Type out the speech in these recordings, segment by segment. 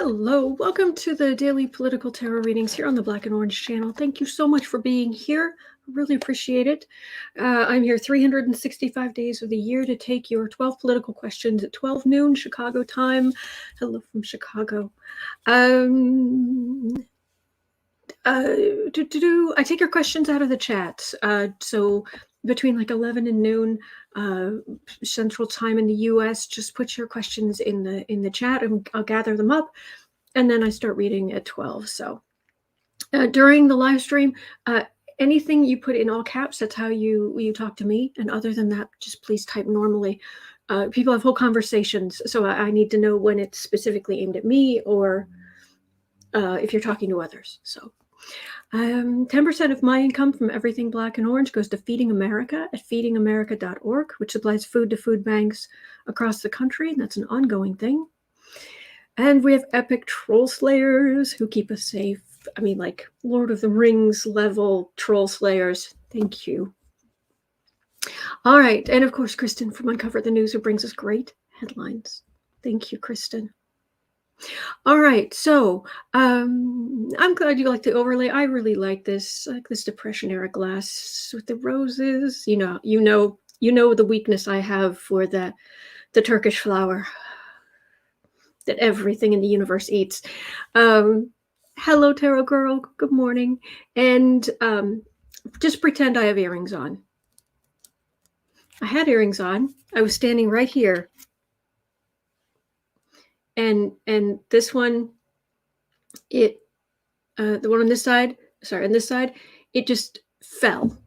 Hello, welcome to the daily political tarot readings here on the Black and Orange channel. Thank you so much for being here. I really appreciate it. I'm here 365 days of the year to take your 12 political questions at 12 noon Chicago time. Hello from Chicago. I take your questions out of the chat. So between like 11 and noon Central Time in the US, just put your questions in the chat and I'll gather them up, and then I start reading at 12. So during the live stream, anything you put in all caps, that's how you talk to me, and other than that, just please type normally. People have whole conversations, so I need to know when it's specifically aimed at me or if you're talking to others. So 10% of my income from everything Black and Orange goes to Feeding America at feedingamerica.org, which supplies food to food banks across the country, and that's an ongoing thing. And we have epic troll slayers who keep us safe. I mean, like Lord of the Rings level troll slayers. Thank you. All right, and of course, Kristen from Uncover the News, who brings us great headlines. Thank you, Kristen. All right, so I'm glad you like the overlay. I really like this Depression era glass with the roses. You know the weakness I have for the Turkish flower that everything in the universe eats. Hello, Tarot Girl. Good morning. And just pretend I have earrings on. I had earrings on. I was standing right here. And this one, the one on this side, it just fell.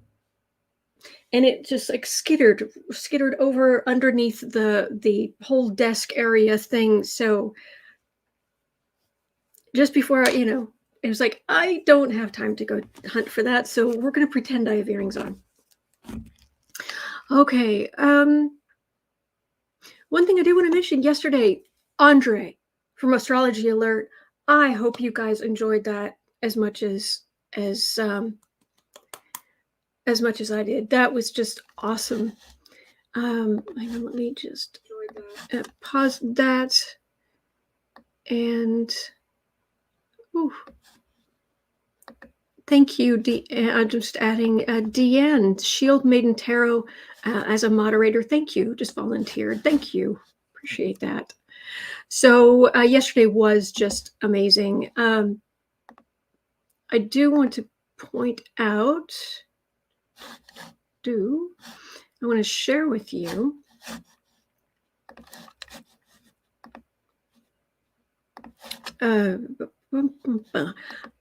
And it just like skittered over underneath the whole desk area thing. So just before, it was like, I don't have time to go hunt for that. So we're going to pretend I have earrings on. Okay. One thing I do want to mention yesterday, Andre from Astrology Alert. I hope you guys enjoyed that as much as I did. That was just awesome. Hang on, let me just pause that. And thank you, I'm just adding Deanne, Shield Maiden Tarot, as a moderator. Thank you. Just volunteered. Thank you. Appreciate that. So yesterday was just amazing. I do want to point out, I want to share with you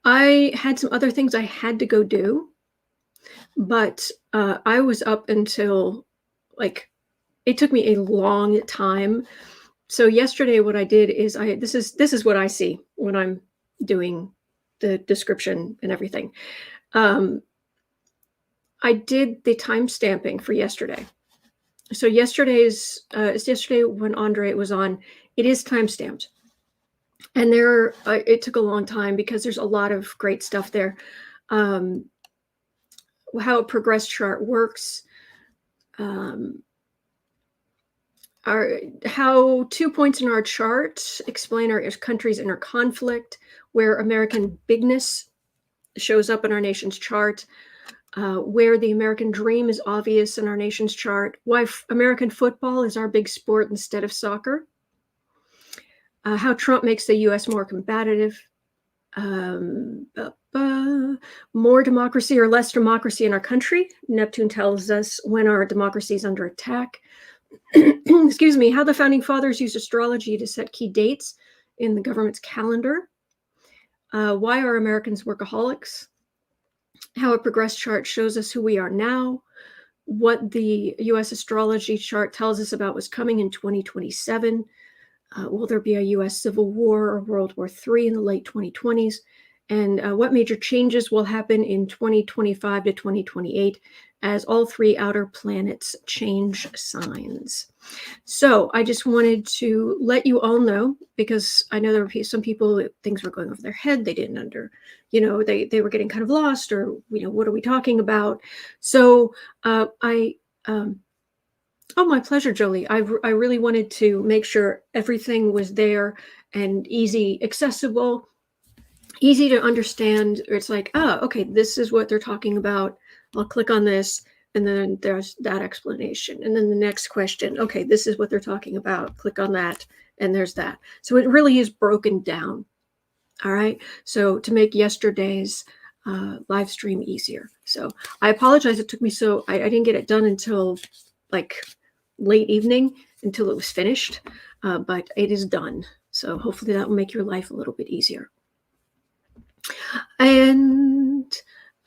I had some other things I had to go do, but I was up until it took me a long time. So yesterday what I did is this is what I see when I'm doing the description and everything. I did the time stamping for yesterday. So yesterday when Andre was on, it is time stamped. And it took a long time because there's a lot of great stuff there. How a progress chart works, how 2 points in our chart explain our country's inner conflict, where American bigness shows up in our nation's chart, where the American dream is obvious in our nation's chart, why American football is our big sport instead of soccer, how Trump makes the U.S. more combative, more democracy or less democracy in our country. Neptune tells us when our democracy is under attack. Excuse me, how the founding fathers used astrology to set key dates in the government's calendar. Why are Americans workaholics? How a progress chart shows us who we are now. What the U.S. astrology chart tells us about what's coming in 2027. Will there be a U.S. Civil War or World War III in the late 2020s? And what major changes will happen in 2025 to 2028 as all three outer planets change signs? So I just wanted to let you all know, because I know there were some people, things were going over their head. They didn't they were getting kind of lost, or, what are we talking about? So I Oh, my pleasure, Jolie. I really wanted to make sure everything was there and easy, accessible, easy to understand. It's like, oh, okay, this is what they're talking about. I'll click on this, and then there's that explanation. And then the next question, okay, this is what they're talking about. Click on that, and there's that. So it really is broken down. All right. So to make yesterday's live stream easier. So I apologize. It took me I didn't get it done until like late evening, until it was finished, but it is done. So hopefully that will make your life a little bit easier. And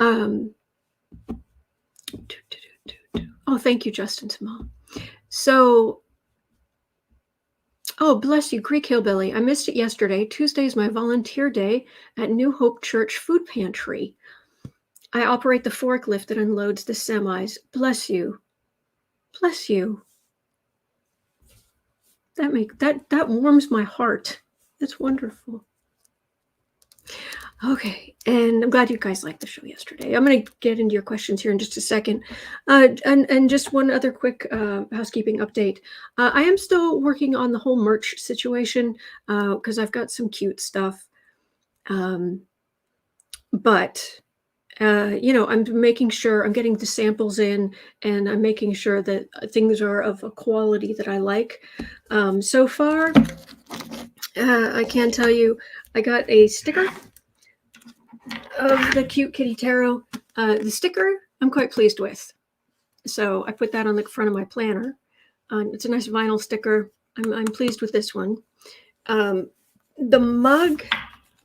oh, thank you, Justin Small. So, oh, bless you, Greek Hillbilly. I missed it yesterday. Tuesday is my volunteer day at New Hope Church Food Pantry. I operate the forklift that unloads the semis. Bless you. Bless you. That warms my heart. That's wonderful. Okay, and I'm glad you guys liked the show yesterday. I'm going to get into your questions here in just a second. And just one other quick housekeeping update. I am still working on the whole merch situation because I've got some cute stuff. But I'm making sure I'm getting the samples in, and I'm making sure that things are of a quality that I like. So far, I can tell you, I got a sticker of the cute kitty tarot. The sticker I'm quite pleased with. So I put that on the front of my planner. It's a nice vinyl sticker. I'm pleased with this one. The mug,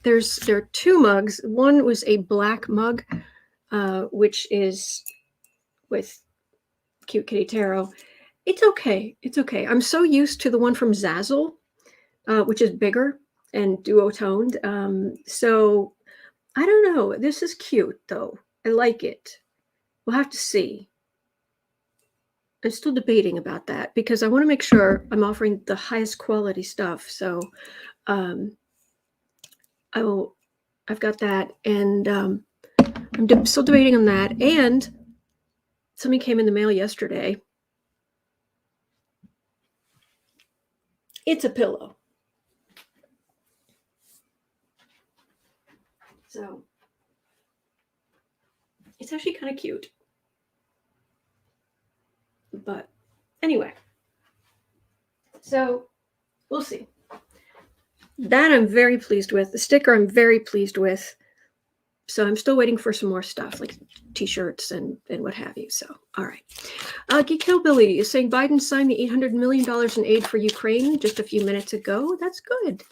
there are two mugs. One was a black mug, which is with cute kitty tarot. It's okay. It's okay. I'm so used to the one from Zazzle, which is bigger and duotoned. So I don't know. This is cute, though. I like it. We'll have to see. I'm still debating about that because I want to make sure I'm offering the highest quality stuff. So I've got that, and I'm still debating on that. And something came in the mail yesterday. It's a pillow. So it's actually kind of cute. But anyway, so we'll see. That I'm very pleased with. The sticker I'm very pleased with. So I'm still waiting for some more stuff like t-shirts and what have you. So, all right. Geek Hillbilly is saying Biden signed the $800 million in aid for Ukraine just a few minutes ago. That's good.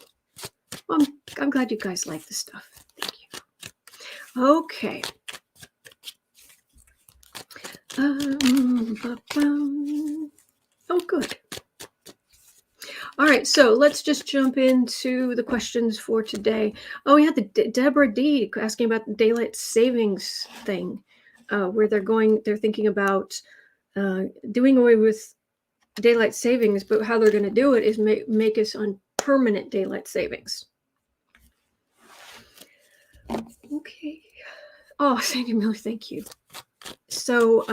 Well, I'm glad you guys like this stuff. Thank you. Okay. Oh, good. All right, so let's just jump into the questions for today. Oh, we had the Deborah D asking about the daylight savings thing, where they're thinking about doing away with daylight savings, but how they're going to do it is make us on permanent daylight savings. Okay. Oh, Sandy Miller, thank you. So,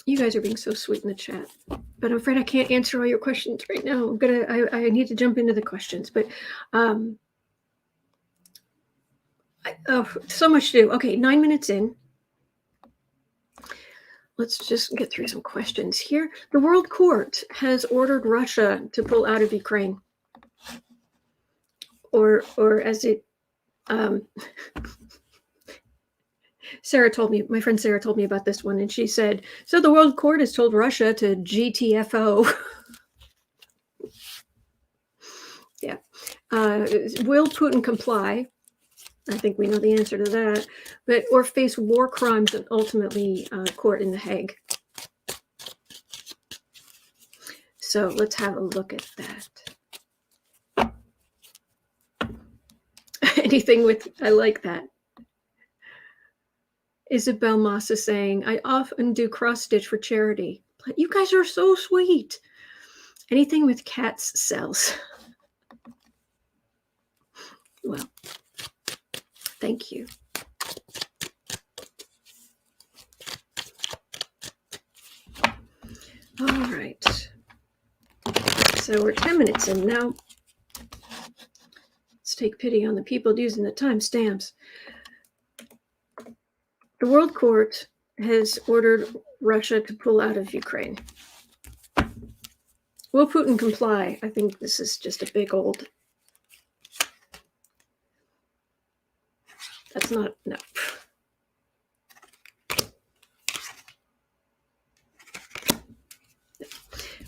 you guys are being so sweet in the chat, but I'm afraid I can't answer all your questions right now. I need to jump into the questions, but so much to do. Okay, 9 minutes in. Let's just get through some questions here. The World Court has ordered Russia to pull out of Ukraine, or as it. My friend Sarah told me about this one, and she said, so the World Court has told Russia to GTFO. Yeah. Will Putin comply? I think we know the answer to that, or face war crimes and ultimately court in the Hague. So let's have a look at that. Anything I like that. Isabel Moss is saying, I often do cross stitch for charity. You guys are so sweet. Anything with cats sells. Well, thank you. All right. So we're 10 minutes in now. Let's take pity on the people using the timestamps. The World Court has ordered Russia to pull out of Ukraine. Will Putin comply? I think this is just a big old... That's not... No.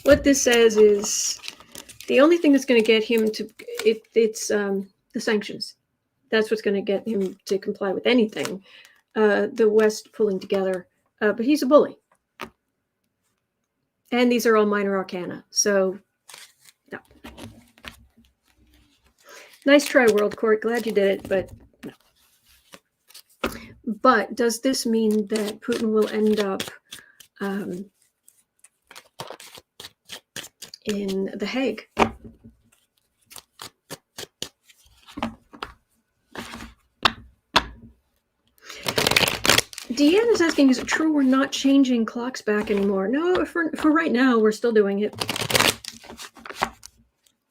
What this says is the only thing that's going to get him to... It's the sanctions. That's what's going to get him to comply with anything. The West pulling together. But he's a bully. And these are all minor arcana. So, no. Nice try, World Court. Glad you did it, but no. But does this mean that Putin will end up in The Hague? Deanne is asking, is it true we're not changing clocks back anymore? No, for right now, we're still doing it.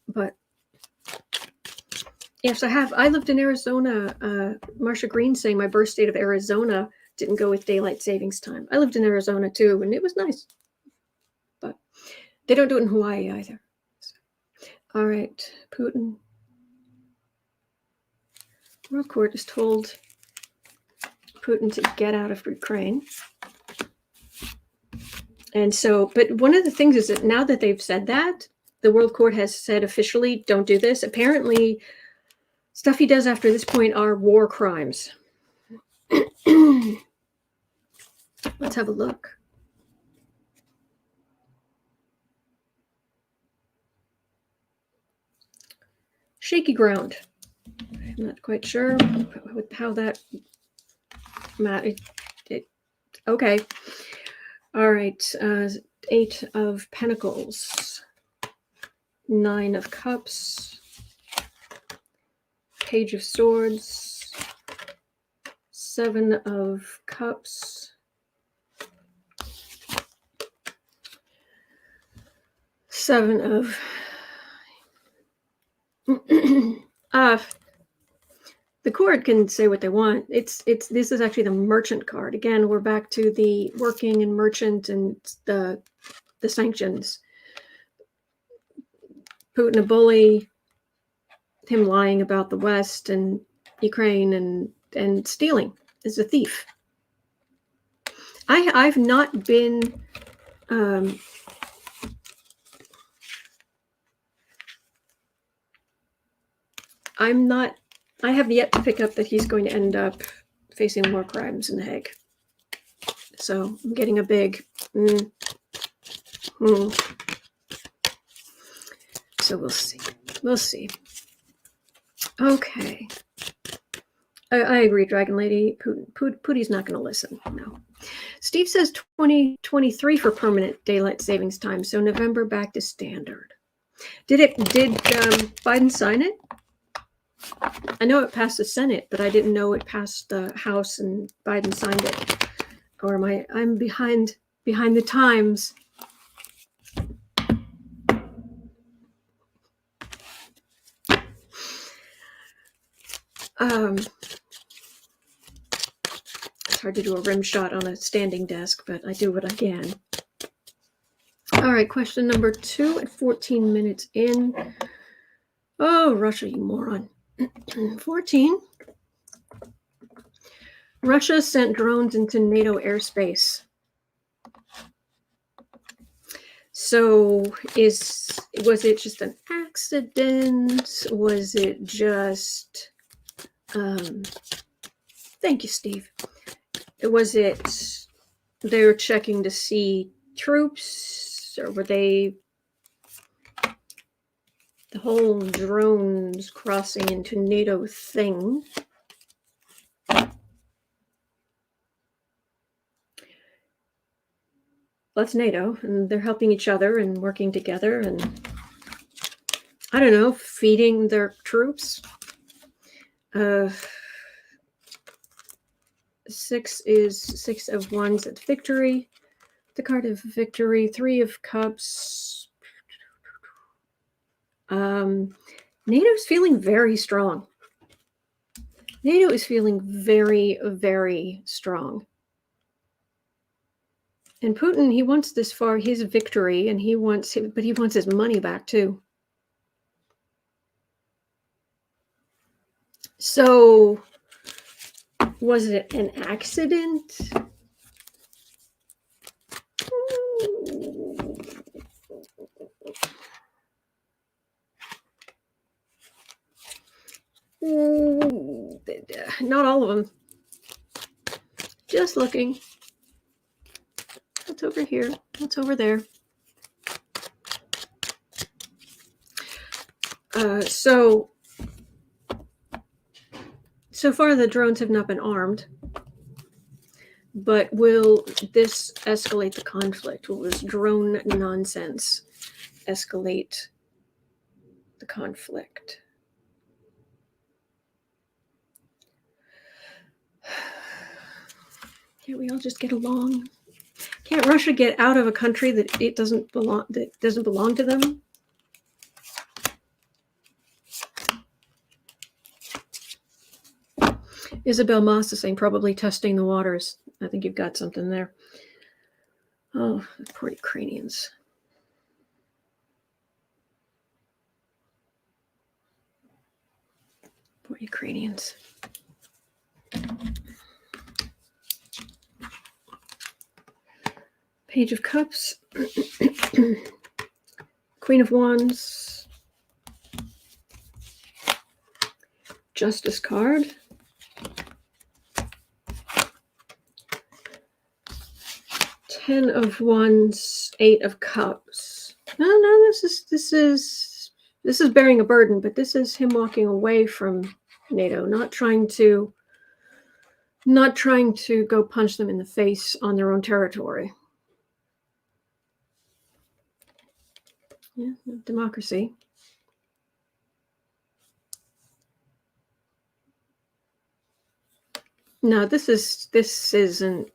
But yes, I have. I lived in Arizona. Marcia Green saying my birth state of Arizona didn't go with daylight savings time. I lived in Arizona too, and it was nice. But they don't do it in Hawaii either. So, all right, Putin. World Court is told Putin to get out of Ukraine. And so, but one of the things is that now that they've said that, the World Court has said officially, don't do this. Apparently, stuff he does after this point are war crimes. Let's have a look. Shaky ground. I'm not quite sure how that... okay. All right. 8 of Pentacles, 9 of Cups, Page of Swords, 7 of Cups, 7 of the court can say what they want. This is actually the merchant card. Again, we're back to the working and merchant and the sanctions. Putin a bully, him lying about the West and Ukraine and stealing is a thief. I've not been I have yet to pick up that he's going to end up facing war crimes in The Hague. So I'm getting a big So we'll see. We'll see. Okay. I agree, Dragon Lady. Pooty's not going to listen. No. Steve says 2023 for permanent daylight savings time. So November back to standard. Did Biden sign it? I know it passed the Senate, but I didn't know it passed the House and Biden signed it. Or I'm behind the times. It's hard to do a rim shot on a standing desk, but I do what I can. All right, question number 2 at 14 minutes in. Oh, Russia, you moron. 14. Russia sent drones into NATO airspace. So was it just an accident? Was it just thank you, Steve. Was it they were checking to see troops, or were they the whole drones crossing into NATO thing? That's NATO, and they're helping each other and working together and, I don't know, feeding their troops. 6 is 6 of Wands at victory. The card of victory, 3 of Cups. NATO's feeling very strong. NATO is feeling very, very strong. And Putin, he wants this far, his victory, and but he wants his money back too. So, was it an accident? Not all of them. Just looking. What's over here? What's over there? So far the drones have not been armed. But will this escalate the conflict? Will this drone nonsense escalate the conflict? Can't we all just get along? Can't Russia get out of a country that doesn't belong to them? Isabel Moss is saying probably testing the waters. I think you've got something there. Oh, poor Ukrainians. Poor Ukrainians. Page of Cups. Queen of Wands. Justice card. Ten of Wands, 8 of Cups. No, this is bearing a burden, but this is him walking away from NATO, not trying to go punch them in the face on their own territory. Yeah, democracy. No, this isn't.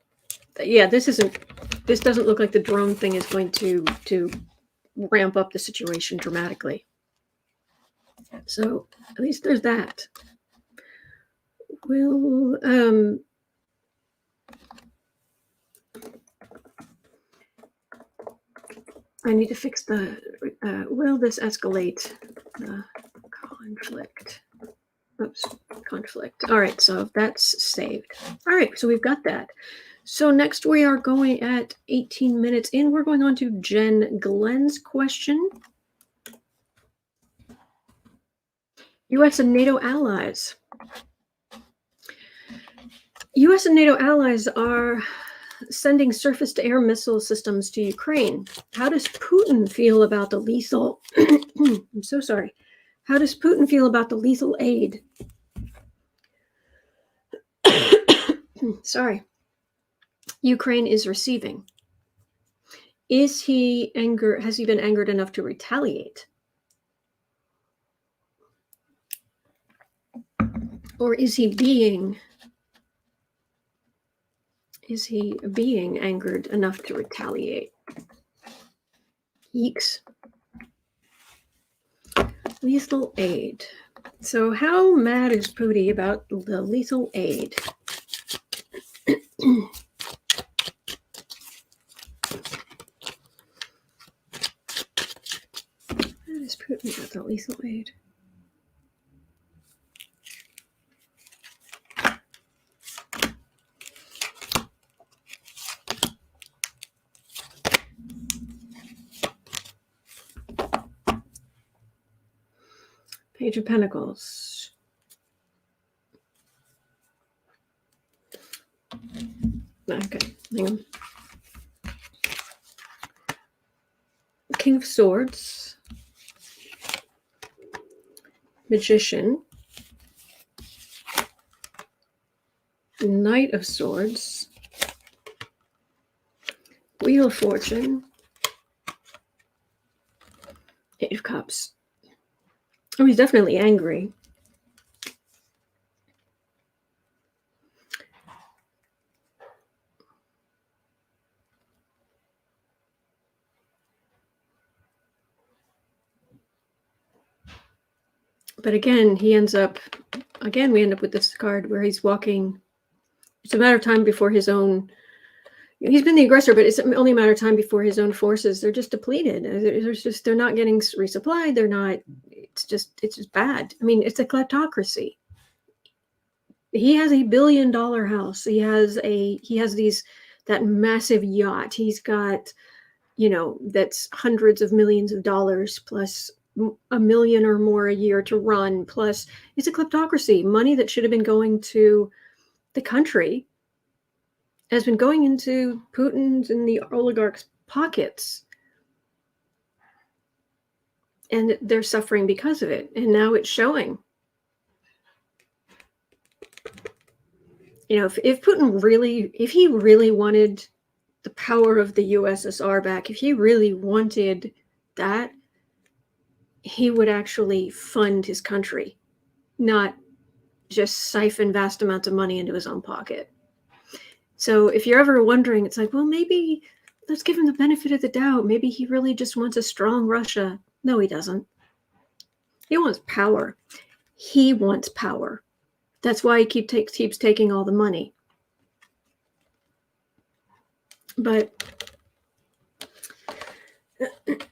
Yeah, this doesn't look like the drone thing is going to ramp up the situation dramatically. So at least there's that. Will I need to fix the will this escalate the conflict? Oops, conflict. All right, so that's saved. All right, so we've got that. So next we are going at 18 minutes in. We're going on to Jen Glenn's question. U.S. and NATO allies. U.S. and NATO allies are sending surface-to-air missile systems to Ukraine. How does Putin feel about the lethal... I'm so sorry. How does Putin feel about the lethal aid? Sorry. Ukraine is receiving. Has he been angered enough to retaliate? Or is he being angered enough to retaliate? Yeeks. Lethal aid. So how mad is Putin about the lethal aid? How is Putin about the lethal aid? Page of Pentacles. Okay, hang on. King of Swords. Magician. Knight of Swords. Wheel of Fortune. 8 of Cups. Oh, he's definitely angry. But again, we end up with this card where he's walking. It's a matter of time before his own. He's been the aggressor, but it's only a matter of time before his own forces. They're just depleted. They're not getting resupplied. They're not. It's just bad. I mean, it's a kleptocracy. He has $1 billion house. He has that massive yacht. He's got, that's hundreds of millions of dollars plus $1 million or more a year to run. Plus, it's a kleptocracy. Money that should have been going to the country has been going into Putin's and the oligarchs' pockets. And they're suffering because of it. And now it's showing. If Putin if he really wanted the power of the USSR back, if he really wanted that, he would actually fund his country, not just siphon vast amounts of money into his own pocket. So if you're ever wondering, it's like, well, maybe let's give him the benefit of the doubt. Maybe he really just wants a strong Russia. No, he doesn't. He wants power. He wants power. That's why he keeps taking all the money. But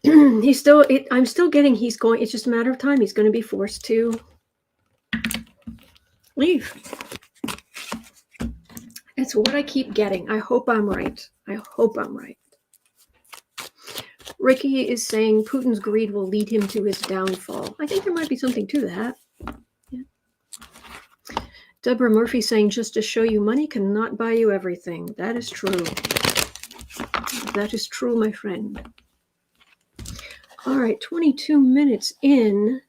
I'm still getting he's going. It's just a matter of time. He's going to be forced to leave. It's what I keep getting. I hope I'm right. Ricky is saying Putin's greed will lead him to his downfall. I think there might be something to that. Yeah. Deborah Murphy saying, just to show you, money cannot buy you everything. That is true. That is true, my friend. All right, 22 minutes in.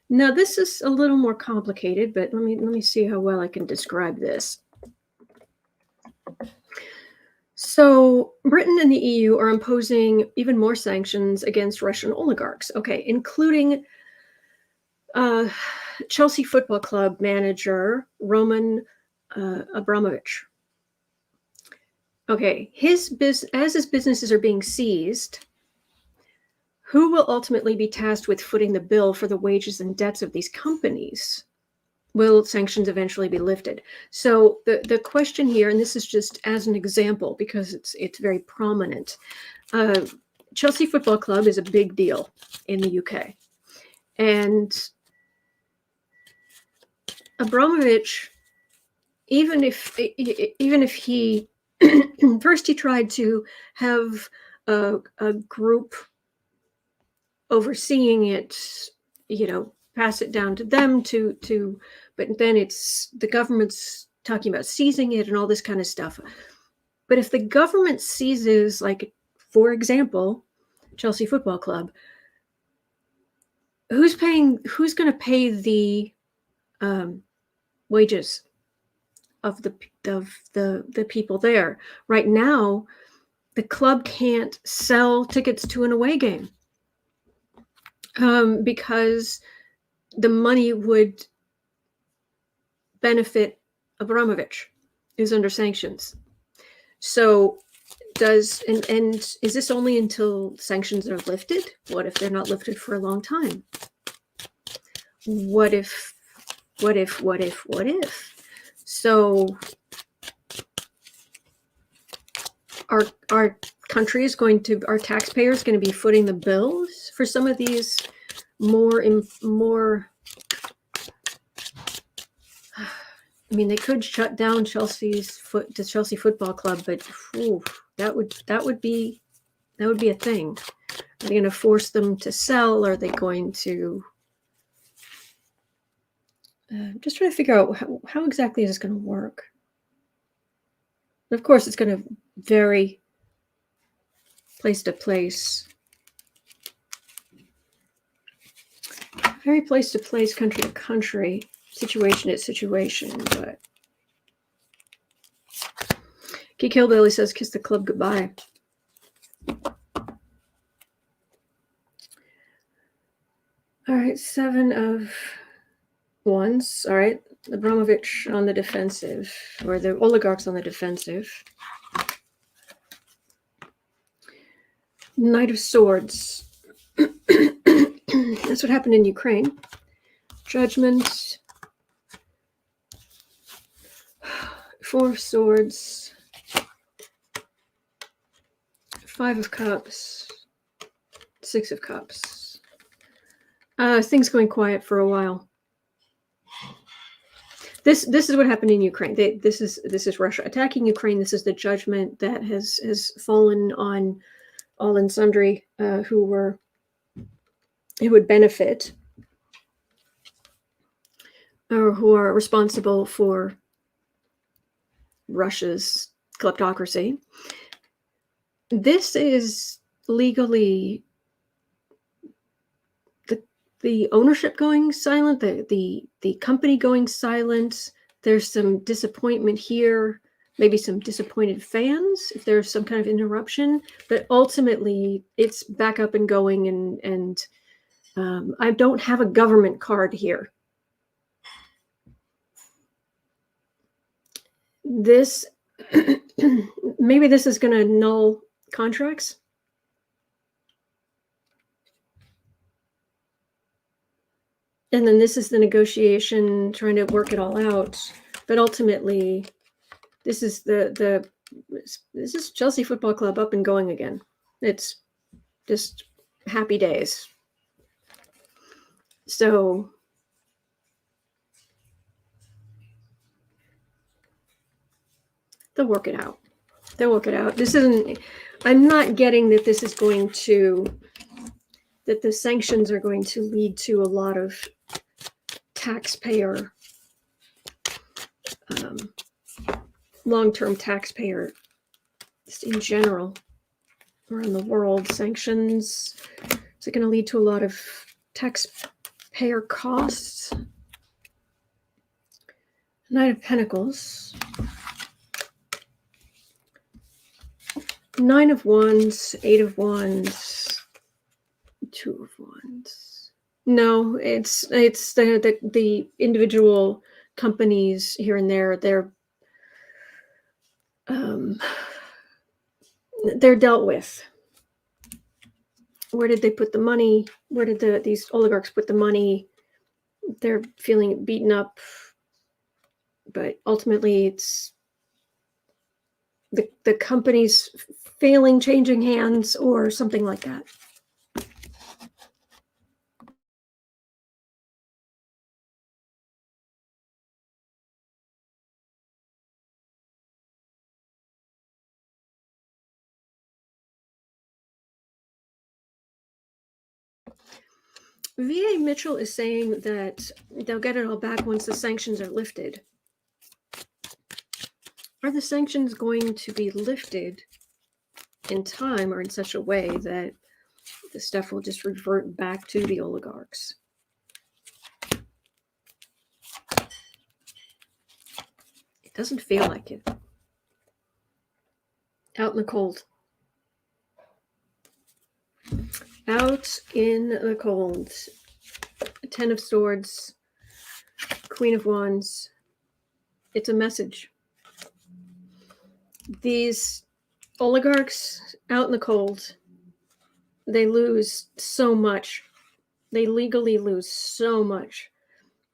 Now this is a little more complicated, but let me see how well I can describe this. So Britain and the EU are imposing even more sanctions against Russian oligarchs, including Chelsea Football Club manager Roman Abramovich. As his businesses are being seized, who will ultimately be tasked with footing the bill for the wages and debts of these companies? Will sanctions eventually be lifted? So the question here, and this is just as an example because it's very prominent. Chelsea Football Club is a big deal in the UK, and Abramovich, even if he first he tried to have a group overseeing it, pass it down to them but then it's the government's talking about seizing it and all this kind of stuff. But if the government seizes, like, for example, Chelsea Football Club, who's going to pay the wages of the people there? Right now, the club can't sell tickets to an away game because the money would benefit Abramovich, who's under sanctions. So and is this only until sanctions are lifted? What if they're not lifted for a long time? What if? So our country is our taxpayers going to be footing the bills for some of these more. I mean, they could shut down the Chelsea Football Club, but that would be a thing. Are they going to force them to sell? Are they going to? Just trying to figure out how exactly is this going to work. And of course, it's going to vary place to place. Very place to place, country to country, situation to situation. But Geek Hillbilly says, kiss the club goodbye. All right, 7 of Wands. All right, Abramovich on the defensive, or the oligarchs on the defensive. Knight of Swords. That's what happened in Ukraine. Judgment. 4 of Swords. 5 of Cups. 6 of Cups. Things going quiet for a while. This is what happened in Ukraine. This is Russia attacking Ukraine. This is the judgment that has fallen on all and sundry who would benefit or who are responsible for Russia's kleptocracy. This is legally the ownership going silent, the company going silent. There's some disappointment here, maybe some disappointed fans if there's some kind of interruption, but ultimately it's back up and going, and I don't have a government card here. This maybe this is going to null contracts. And then this is the negotiation, trying to work it all out. But ultimately, this is this is Chelsea Football Club up and going again. It's just happy days. So they'll work it out. They'll work it out. This isn't. I'm not getting that this is going to. That the sanctions are going to lead to a lot of taxpayer, long-term taxpayer, just in general, around the world. Sanctions, is it going to lead to a lot of taxpayer costs? Knight of Pentacles. 9 of Wands, 8 of Wands, 2 of Wands. No, it's the individual companies here and there. They're dealt with. Where did they put the money? Where did these oligarchs put the money? They're feeling beaten up, but ultimately it's the company's failing, changing hands, or something like that. VA Mitchell is saying that they'll get it all back once the sanctions are lifted. Are the sanctions going to be lifted in time or in such a way that the stuff will just revert back to the oligarchs? It doesn't feel like it. Out in the cold. Out in the cold. 10 of Swords, Queen of Wands. It's a message. These oligarchs out in the cold, they lose so much. They legally lose so much.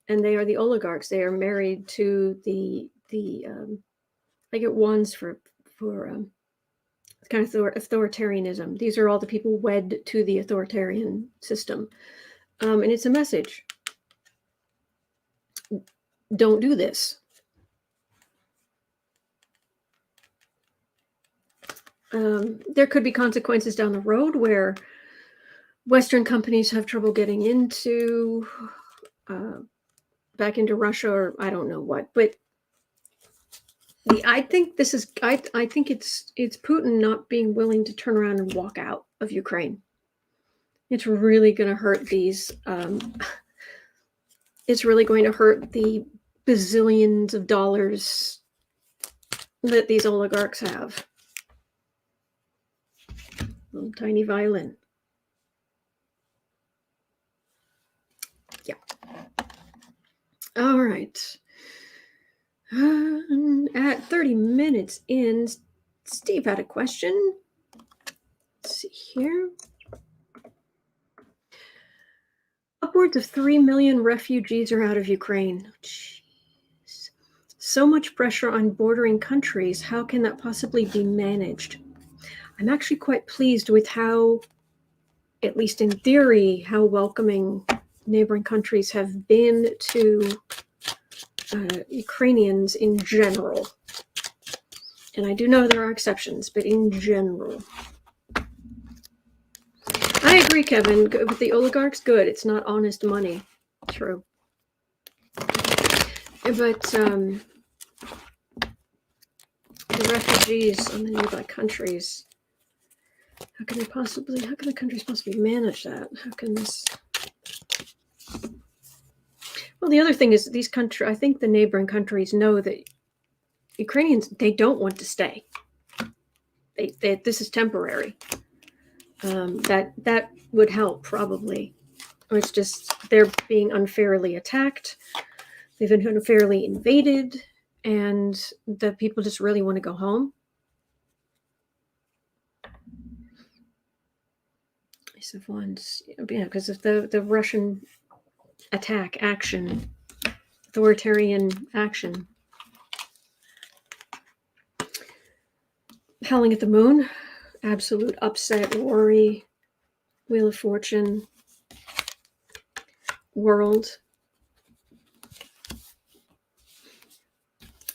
And they are the oligarchs. They are married to the I get wands for kind of authoritarianism. These are all the people wed to the authoritarian system. And it's a message. Don't do this. There could be consequences down the road where Western companies have trouble getting into back into Russia, or I don't know what. But I think this is. I think it's Putin not being willing to turn around and walk out of Ukraine. It's really going to hurt these. It's really going to hurt the bazillions of dollars that these oligarchs have. Little tiny violin. Yeah. All right. At 30 minutes in, Steve had a question. Let's see here. Upwards of 3 million refugees are out of Ukraine. Jeez. So much pressure on bordering countries. How can that possibly be managed? I'm actually quite pleased with how, at least in theory, how welcoming neighboring countries have been to Ukrainians in general. And I do know there are exceptions, but in general. I agree, Kevin. With the oligarchs, good. It's not honest money. True. But the refugees on the nearby countries, how can the countries possibly manage that? How can this... Well, the other thing is I think the neighboring countries know that Ukrainians, they don't want to stay. This is temporary. That would help, probably. It's just they're being unfairly attacked. They've been unfairly invaded, and the people just really want to go home. Ace of Wands, yeah, because of the Russian action, authoritarian action. Howling at the Moon, absolute upset, worry, Wheel of Fortune, World.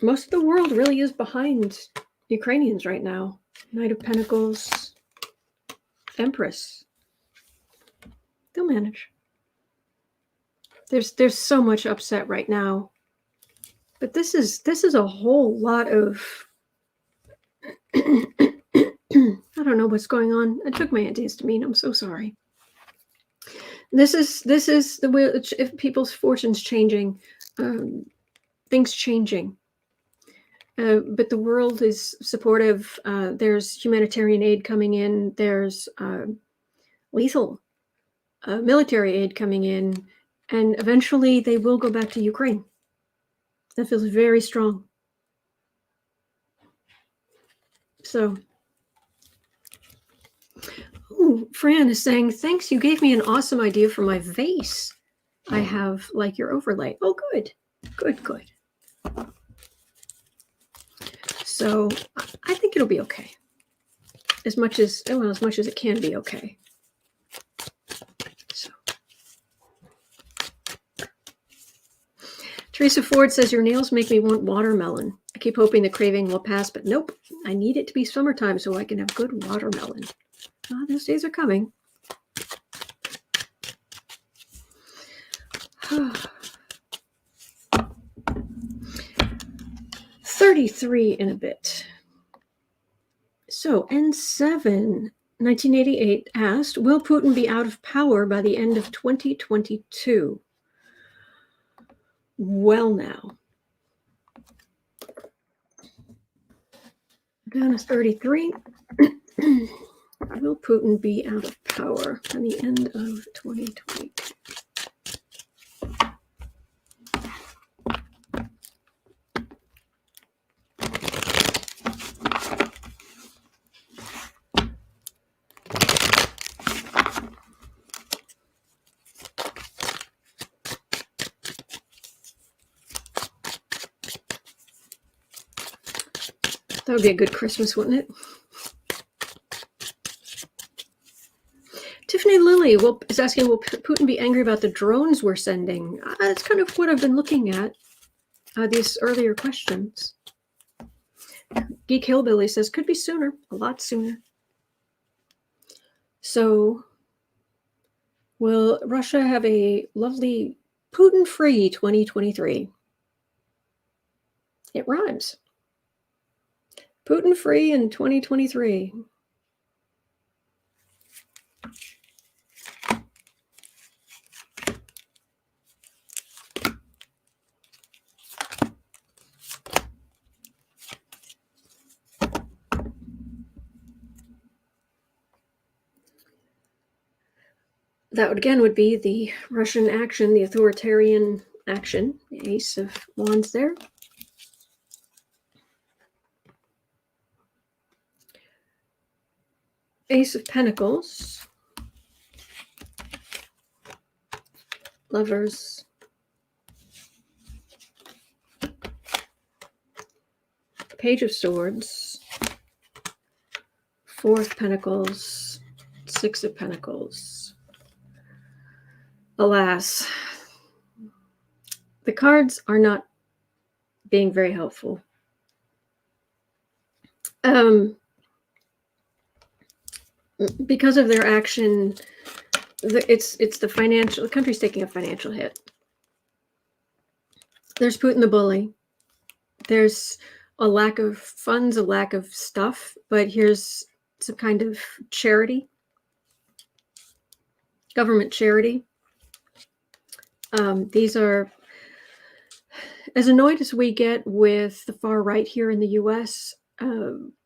Most of the world really is behind Ukrainians right now. Knight of Pentacles, Empress. They'll manage. There's so much upset right now, but this is a whole lot of I don't know what's going on. I took my antihistamine. I'm so sorry. This is the way if people's fortunes changing, things changing. But the world is supportive. There's humanitarian aid coming in. There's lethal military aid coming in. And eventually they will go back to Ukraine. That feels very strong. So, Fran is saying, thanks, you gave me an awesome idea for my vase. I have like your overlay. Oh, good. Good. So I think it'll be okay. As much as it can be okay. So. Teresa Ford says, your nails make me want watermelon. I keep hoping the craving will pass, but nope. I need it to be summertime so I can have good watermelon. Those days are coming. $33 and a bit. So N7, 1988 asked, will Putin be out of power by the end of 2022? Well, now. Down to 33. Will Putin be out of power by the end of 2022? That would be a good Christmas, wouldn't it? Tiffany Lilly is asking, will Putin be angry about the drones we're sending? That's kind of what I've been looking at, these earlier questions. Geek Hillbilly says, could be sooner, a lot sooner. So, will Russia have a lovely Putin-free 2023? It rhymes. Putin-free in 2023. That would be the Russian action, the authoritarian action, the Ace of Wands there. Ace of Pentacles. Lovers. Page of Swords. Four of Pentacles. Six of Pentacles. Alas, the cards are not being very helpful. Because of their action, it's the country's taking a financial hit. There's Putin the bully. There's a lack of funds, a lack of stuff, but here's some kind of charity, government charity. These are, as annoyed as we get with the far right here in the US,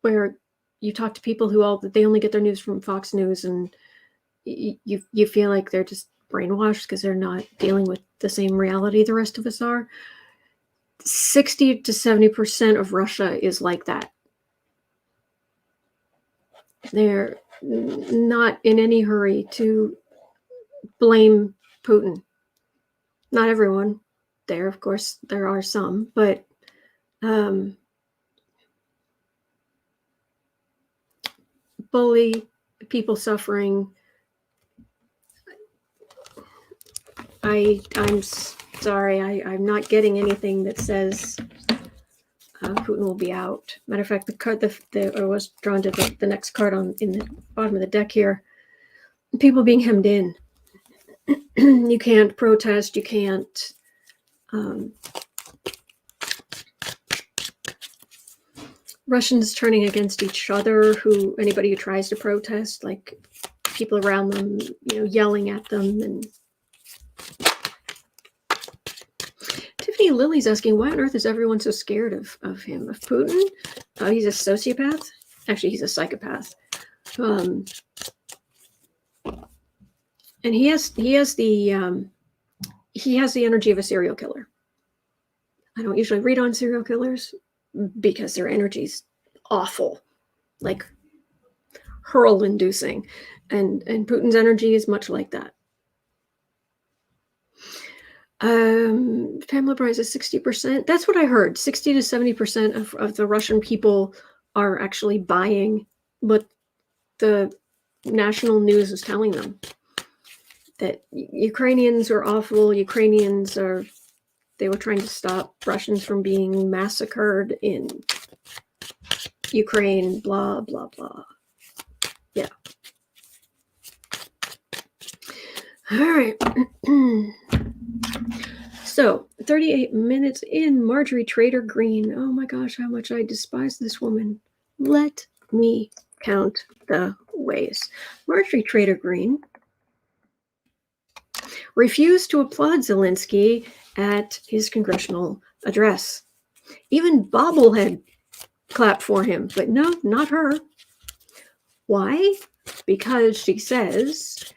where you talk to people who they only get their news from Fox News, and you feel like they're just brainwashed because they're not dealing with the same reality the rest of us are. 60 to 70% of Russia is like that. They're not in any hurry to blame Putin. Not everyone. There, of course, there are some, but bully, people suffering. I'm sorry, I'm not getting anything that says Putin will be out. Matter of fact, the card I was drawn to the next card in the bottom of the deck here. People being hemmed in. You can't protest. You can't. Russians turning against each other. Anybody who tries to protest, like people around them, yelling at them. And Tiffany Lily's asking, why on earth is everyone so scared of him, of Putin? He's a sociopath. Actually, he's a psychopath. And he has the energy of a serial killer. I don't usually read on serial killers because their energy's awful, like hurl-inducing, and Putin's energy is much like that. Pamela Bryce is 60%. That's what I heard. 60 to 70% of the Russian people are actually buying what the national news is telling them. That Ukrainians are awful. They were trying to stop Russians from being massacred in Ukraine, blah, blah, blah. Yeah. All right. So, 38 minutes in, Marjorie Traitor Greene. Oh my gosh, how much I despise this woman. Let me count the ways. Marjorie Traitor Greene refused to applaud Zelensky at his congressional address. Even Bobblehead clapped for him, but no, not her. Why? Because she says,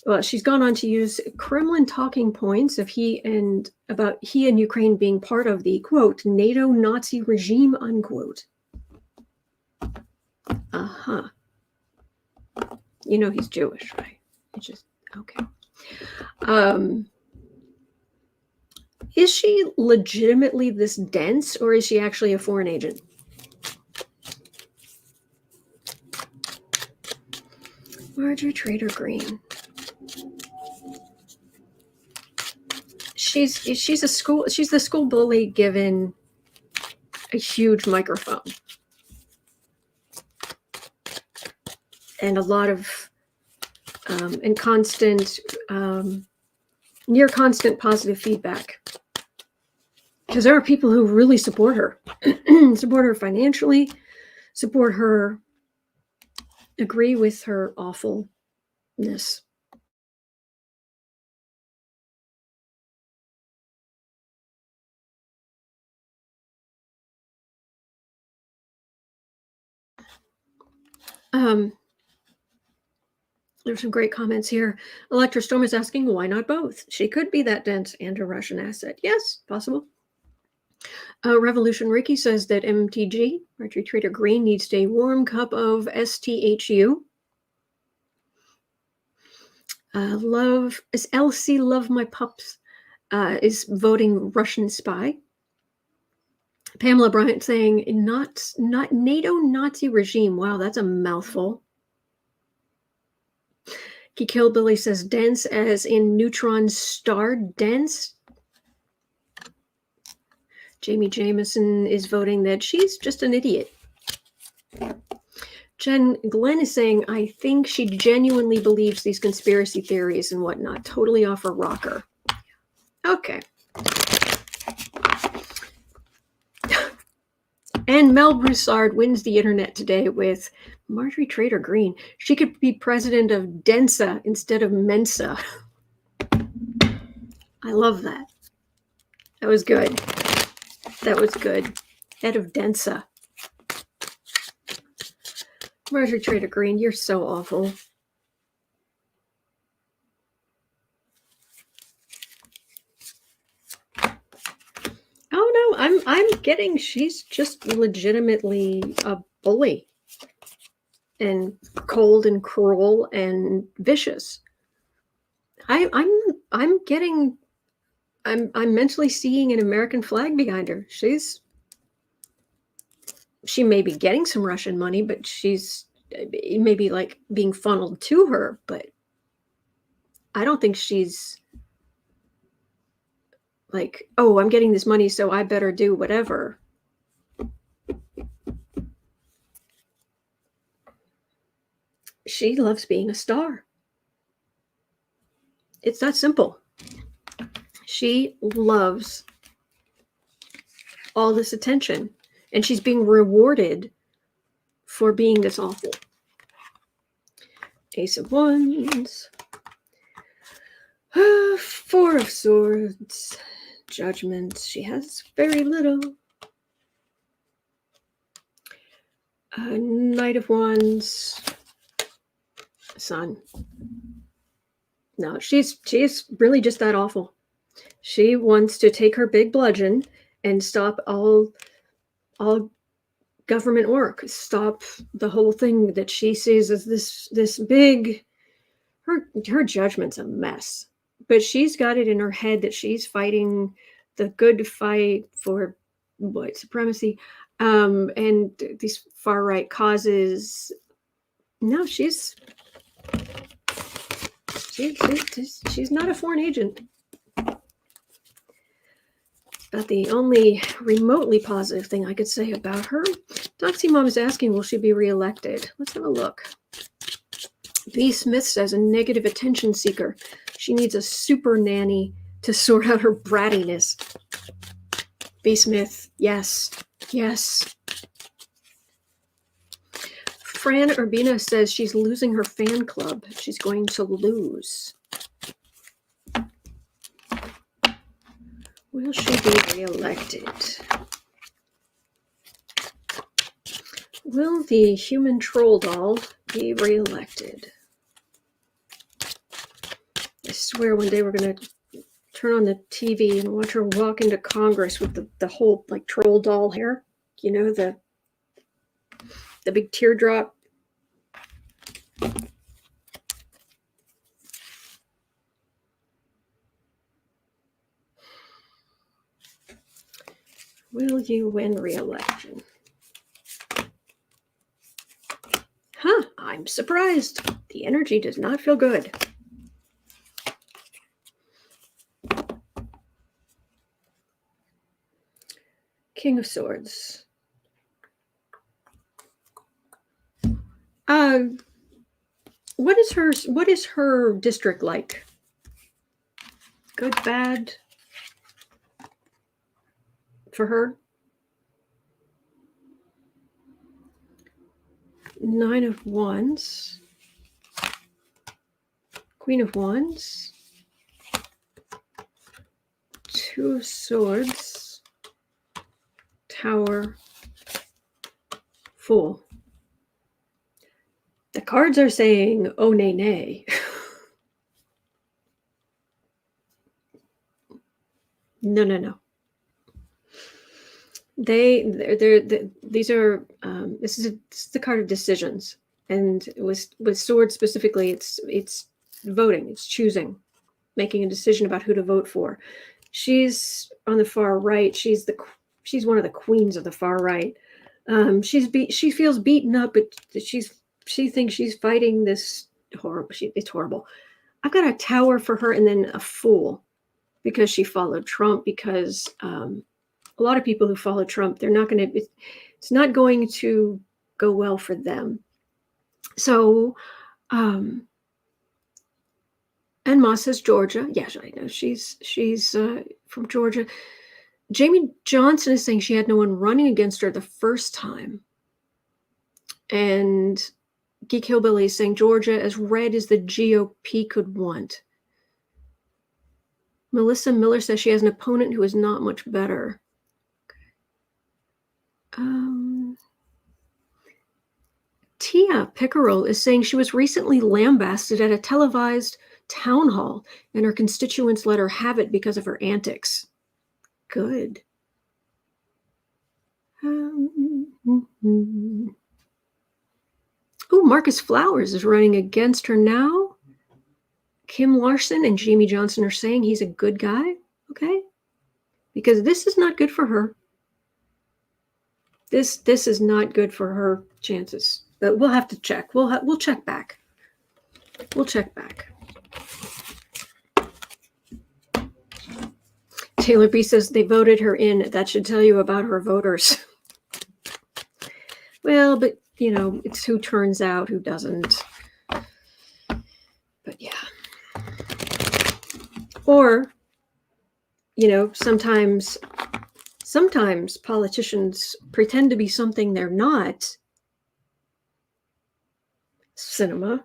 well, she's gone on to use Kremlin talking points about he and Ukraine being part of the, quote, NATO Nazi regime, unquote. Uh-huh. He's Jewish, right? It's just, okay. Is she legitimately this dense, or is she actually a foreign agent? Marjorie Traitor Greene. She's the school bully given a huge microphone and a lot of and constant near constant positive feedback, because there are people who really support her support her financially, support her, agree with her awfulness. There's some great comments here. Electra Storm is asking, why not both? She could be that dense and a Russian asset. Yes, possible. Revolution Ricky says that MTG, Marjorie Traitor Greene, needs a warm cup of STHU. Love is LC, love my pups. is voting Russian spy. Pamela Bryant saying, not NATO Nazi regime. Wow, that's a mouthful. Killbilly says dense as in neutron star dense. Jamie Jameson is voting that she's just an idiot. Glenn is saying, I think she genuinely believes these conspiracy theories and whatnot. Totally off her rocker. Okay. And Mel Broussard wins the internet today with Marjorie Traitor Greene. She could be president of Densa instead of Mensa. I love that. That was good. That was good. Head of Densa. Marjorie Traitor Greene, you're so awful. Oh no, I'm getting she's just legitimately a bully and cold and cruel and vicious. I'm mentally seeing an American flag behind her. She may be getting some Russian money, but she's maybe like being funneled to her, but I don't think she's like, oh, I'm getting this money, so I better do whatever. She loves being a star. It's that simple. She loves all this attention, and she's being rewarded for being this awful. Ace of Wands. Four of Swords. Judgment. She has very little. Knight of Wands. Sun. No, she's really just that awful. She wants to take her big bludgeon and stop all government work. Stop the whole thing that she sees as this big. Her judgment's a mess. But she's got it in her head that she's fighting the good fight for white supremacy and these far right causes. No, she's not a foreign agent. About the only remotely positive thing I could say about her. Doxy Mom is asking, will she be reelected? Let's have a look. B. Smith says, a negative attention seeker. She needs a super nanny to sort out her brattiness. B. Smith, yes. Yes. Fran Urbina says she's losing her fan club. She's going to lose. Will she be reelected? Will the human troll doll be reelected? I swear one day we're going to turn on the TV and watch her walk into Congress with the whole like troll doll hair. You know, the big teardrop. Will you win re-election? Huh, I'm surprised. The energy does not feel good. King of Swords. What is her district like? Good, bad for her? Nine of Wands. Queen of Wands. Two of Swords. Tower. Fool. The cards are saying, oh, nay, nay. No. These are this is the card of decisions, and with swords specifically, it's voting, it's choosing, making a decision about who to vote for. She's on the far right. She's one of the queens of the far right. She feels beaten up, but she thinks she's fighting this horrible. It's horrible. I've got a tower for her, and then a fool because she followed Trump. Because a lot of people who follow Trump, they're not going to. It's not going to go well for them. So, and Ma says Georgia. Yes, I know she's from Georgia. Jamie Johnson is saying she had no one running against her the first time. And Geek Hillbilly is saying Georgia as red as the GOP could want. Melissa Miller says she has an opponent who is not much better. Tia Pickerel is saying she was recently lambasted at a televised town hall, and her constituents let her have it because of her antics. Good. Oh, Marcus Flowers is running against her now. Kim Larson and Jamie Johnson are saying he's a good guy. Okay. Because this is not good for her. This is not good for her chances. But we'll have to check. We'll check back. We'll check back. Taylor B says they voted her in. That should tell you about her voters. Well, but it's who turns out, who doesn't. But yeah. Or, sometimes politicians pretend to be something they're not. Cinema.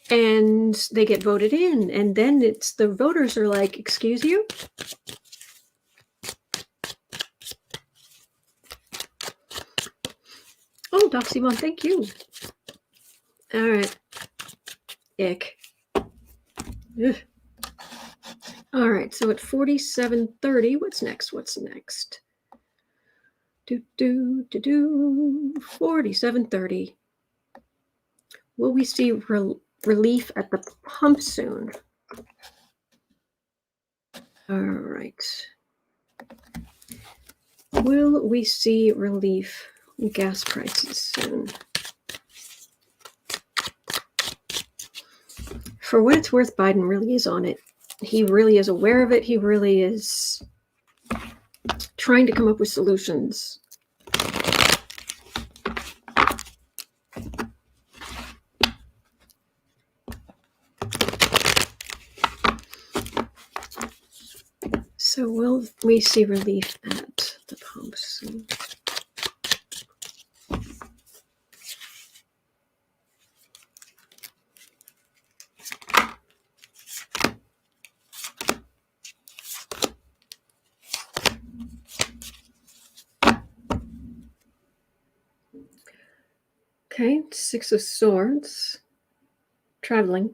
And they get voted in, and then the voters are like, excuse you? Oh, Doxymon, thank you. All right. Ick. Ugh. All right, so at 47:30, what's next? 47:30. Will we see relief at the pump soon? All right. Will we see relief in gas prices soon? For what it's worth, Biden really is on it. He really is aware of it. He really is trying to come up with solutions. So will we see relief at the pumps? Okay, 6 of Swords. Traveling.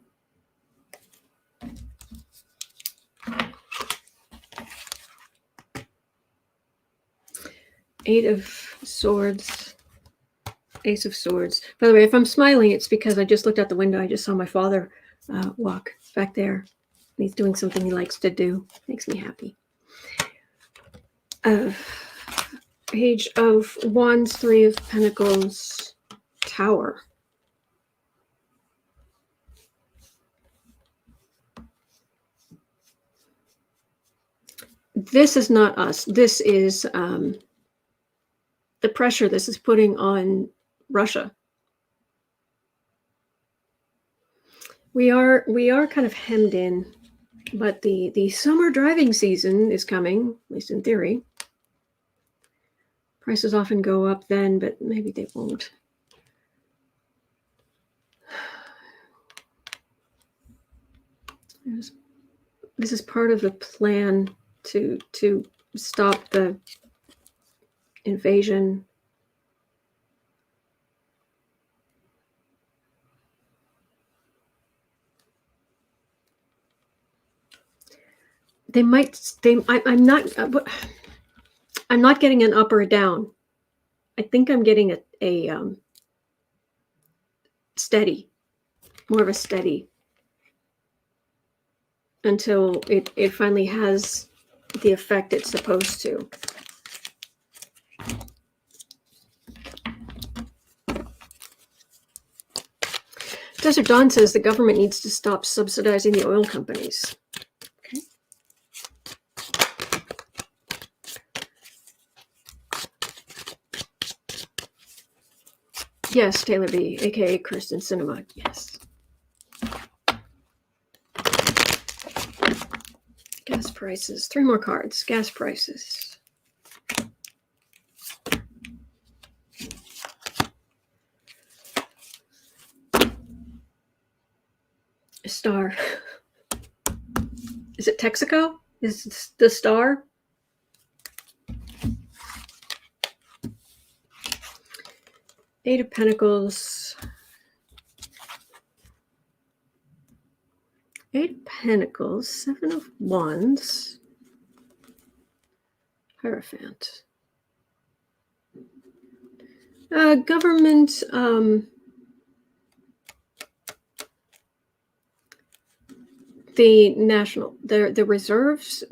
Eight of Swords, Ace of Swords. By the way, if I'm smiling, it's because I just looked out the window. I just saw my father walk back there. He's doing something he likes to do. Makes me happy. Page of Wands, 3 of Pentacles, Tower. This is not us. This is the pressure this is putting on Russia. We are kind of hemmed in, but the summer driving season is coming, at least in theory. Prices often go up then, but maybe they won't. This is part of the plan to stop the invasion. I'm not getting an up or a down. I think I'm getting a steady, more of a steady. until it finally has the effect it's supposed to. Desert Dawn says the government needs to stop subsidizing the oil companies. Okay. Yes, Taylor B, aka Kristen Cinema. Yes. Gas prices. 3 more cards. Gas prices. A star. Is it Texaco? Is it the star? Eight of Pentacles. Eight of Pentacles. 7 of Wands. Hierophant. Government. The national, the reserves,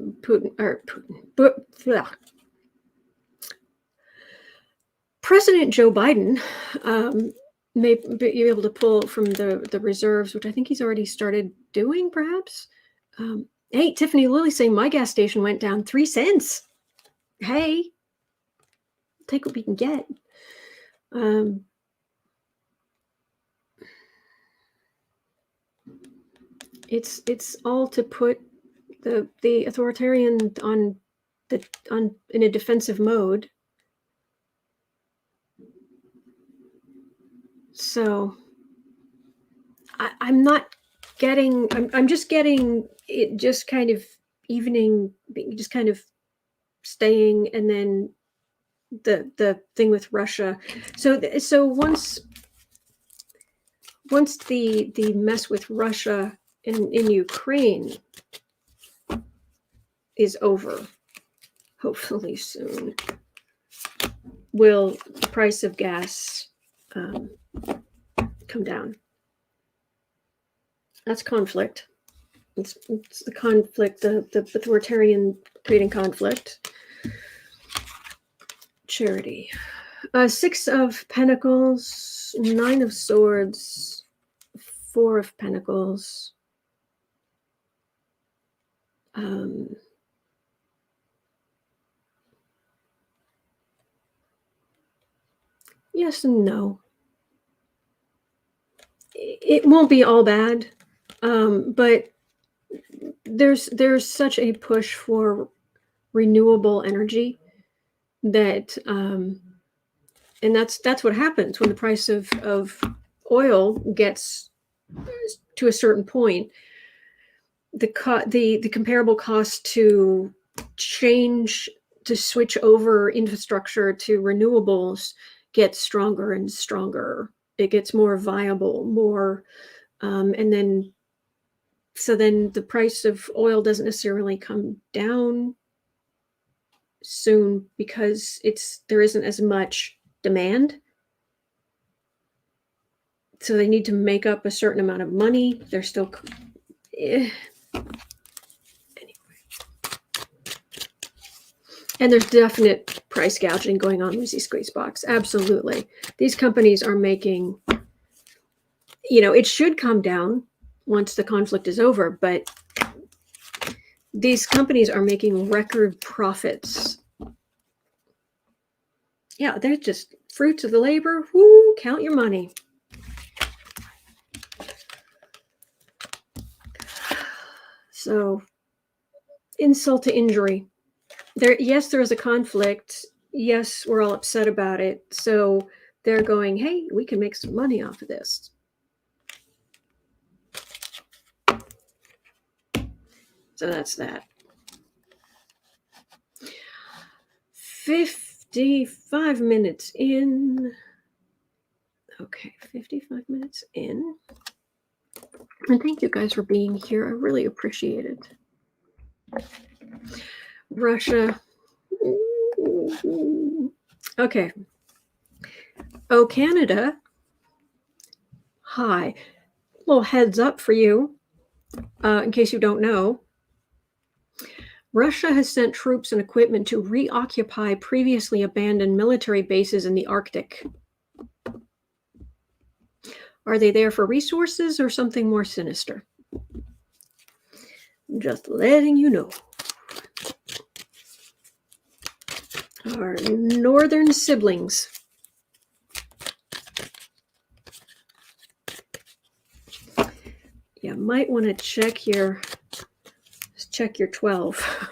President Joe Biden may be able to pull from the reserves, which I think he's already started doing, perhaps. Hey, Tiffany Lilly saying my gas station went down 3 cents. Hey, take what we can get. It's all to put the authoritarian in a defensive mode. So I'm not getting. I'm just getting it. Just kind of evening. Just kind of staying, and then the thing with Russia. So once the mess with Russia in Ukraine is over, hopefully soon, will the price of gas come down? That's conflict. It's the conflict, the authoritarian creating conflict. Charity. 6 of Pentacles, 9 of Swords, 4 of Pentacles. Yes and no. It won't be all bad, but there's such a push for renewable energy that and that's what happens when the price of oil gets to a certain point. The comparable cost to switch over infrastructure to renewables gets stronger and stronger. It gets more viable, and then the price of oil doesn't necessarily come down soon because there isn't as much demand. So they need to make up a certain amount of money. They're still anyway. And there's definite price gouging going on with these squeeze box. Absolutely. These companies are making, it should come down once the conflict is over, but these companies are making record profits. Yeah, they're just fruits of the labor. Woo, count your money. So, insult to injury. Yes, there is a conflict. Yes, we're all upset about it. So they're going, hey, we can make some money off of this. So that's that. 55 minutes in. Okay, 55 minutes in. And thank you guys for being here. I really appreciate it. Russia. Okay. Oh, Canada. Hi. Little heads up for you. In case you don't know, Russia has sent troops and equipment to reoccupy previously abandoned military bases in the Arctic. Are they there for resources or something more sinister? Just letting you know. Our northern siblings. You might want to check your 12.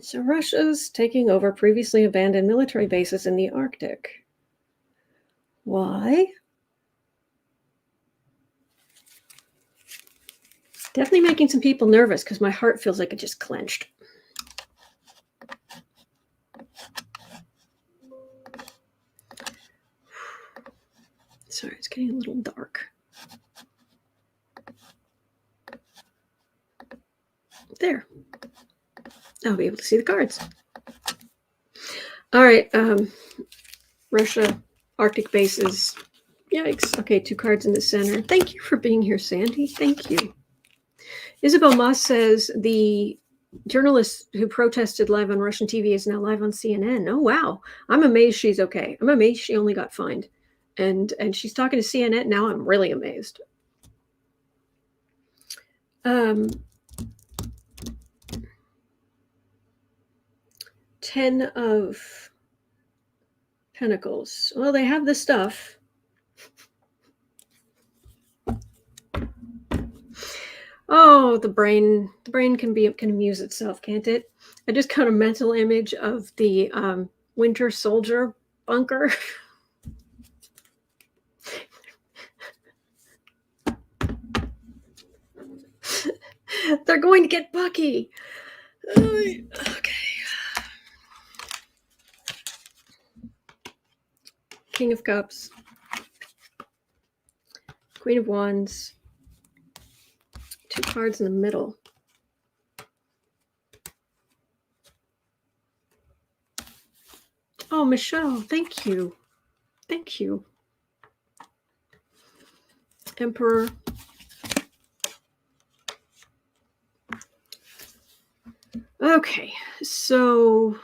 So Russia's taking over previously abandoned military bases in the Arctic. Why? Definitely making some people nervous because my heart feels like it just clenched. Sorry, it's getting a little dark. There. I'll be able to see the cards. All right. Russia, Arctic bases. Yikes. Okay, 2 cards in the center. Thank you for being here, Sandy. Thank you. Isabel Moss says the journalist who protested live on Russian TV is now live on CNN. Oh, wow. I'm amazed she's okay. I'm amazed she only got fined. And she's talking to CNN. Now I'm really amazed. 10 of Pentacles. Well, they have the stuff. Oh, the brain can amuse itself, can't it? I just got a mental image of the Winter Soldier bunker. They're going to get Bucky. Okay. King of Cups. Queen of Wands. 2 cards in the middle. Oh, Michelle, thank you. Thank you. Emperor. Okay, so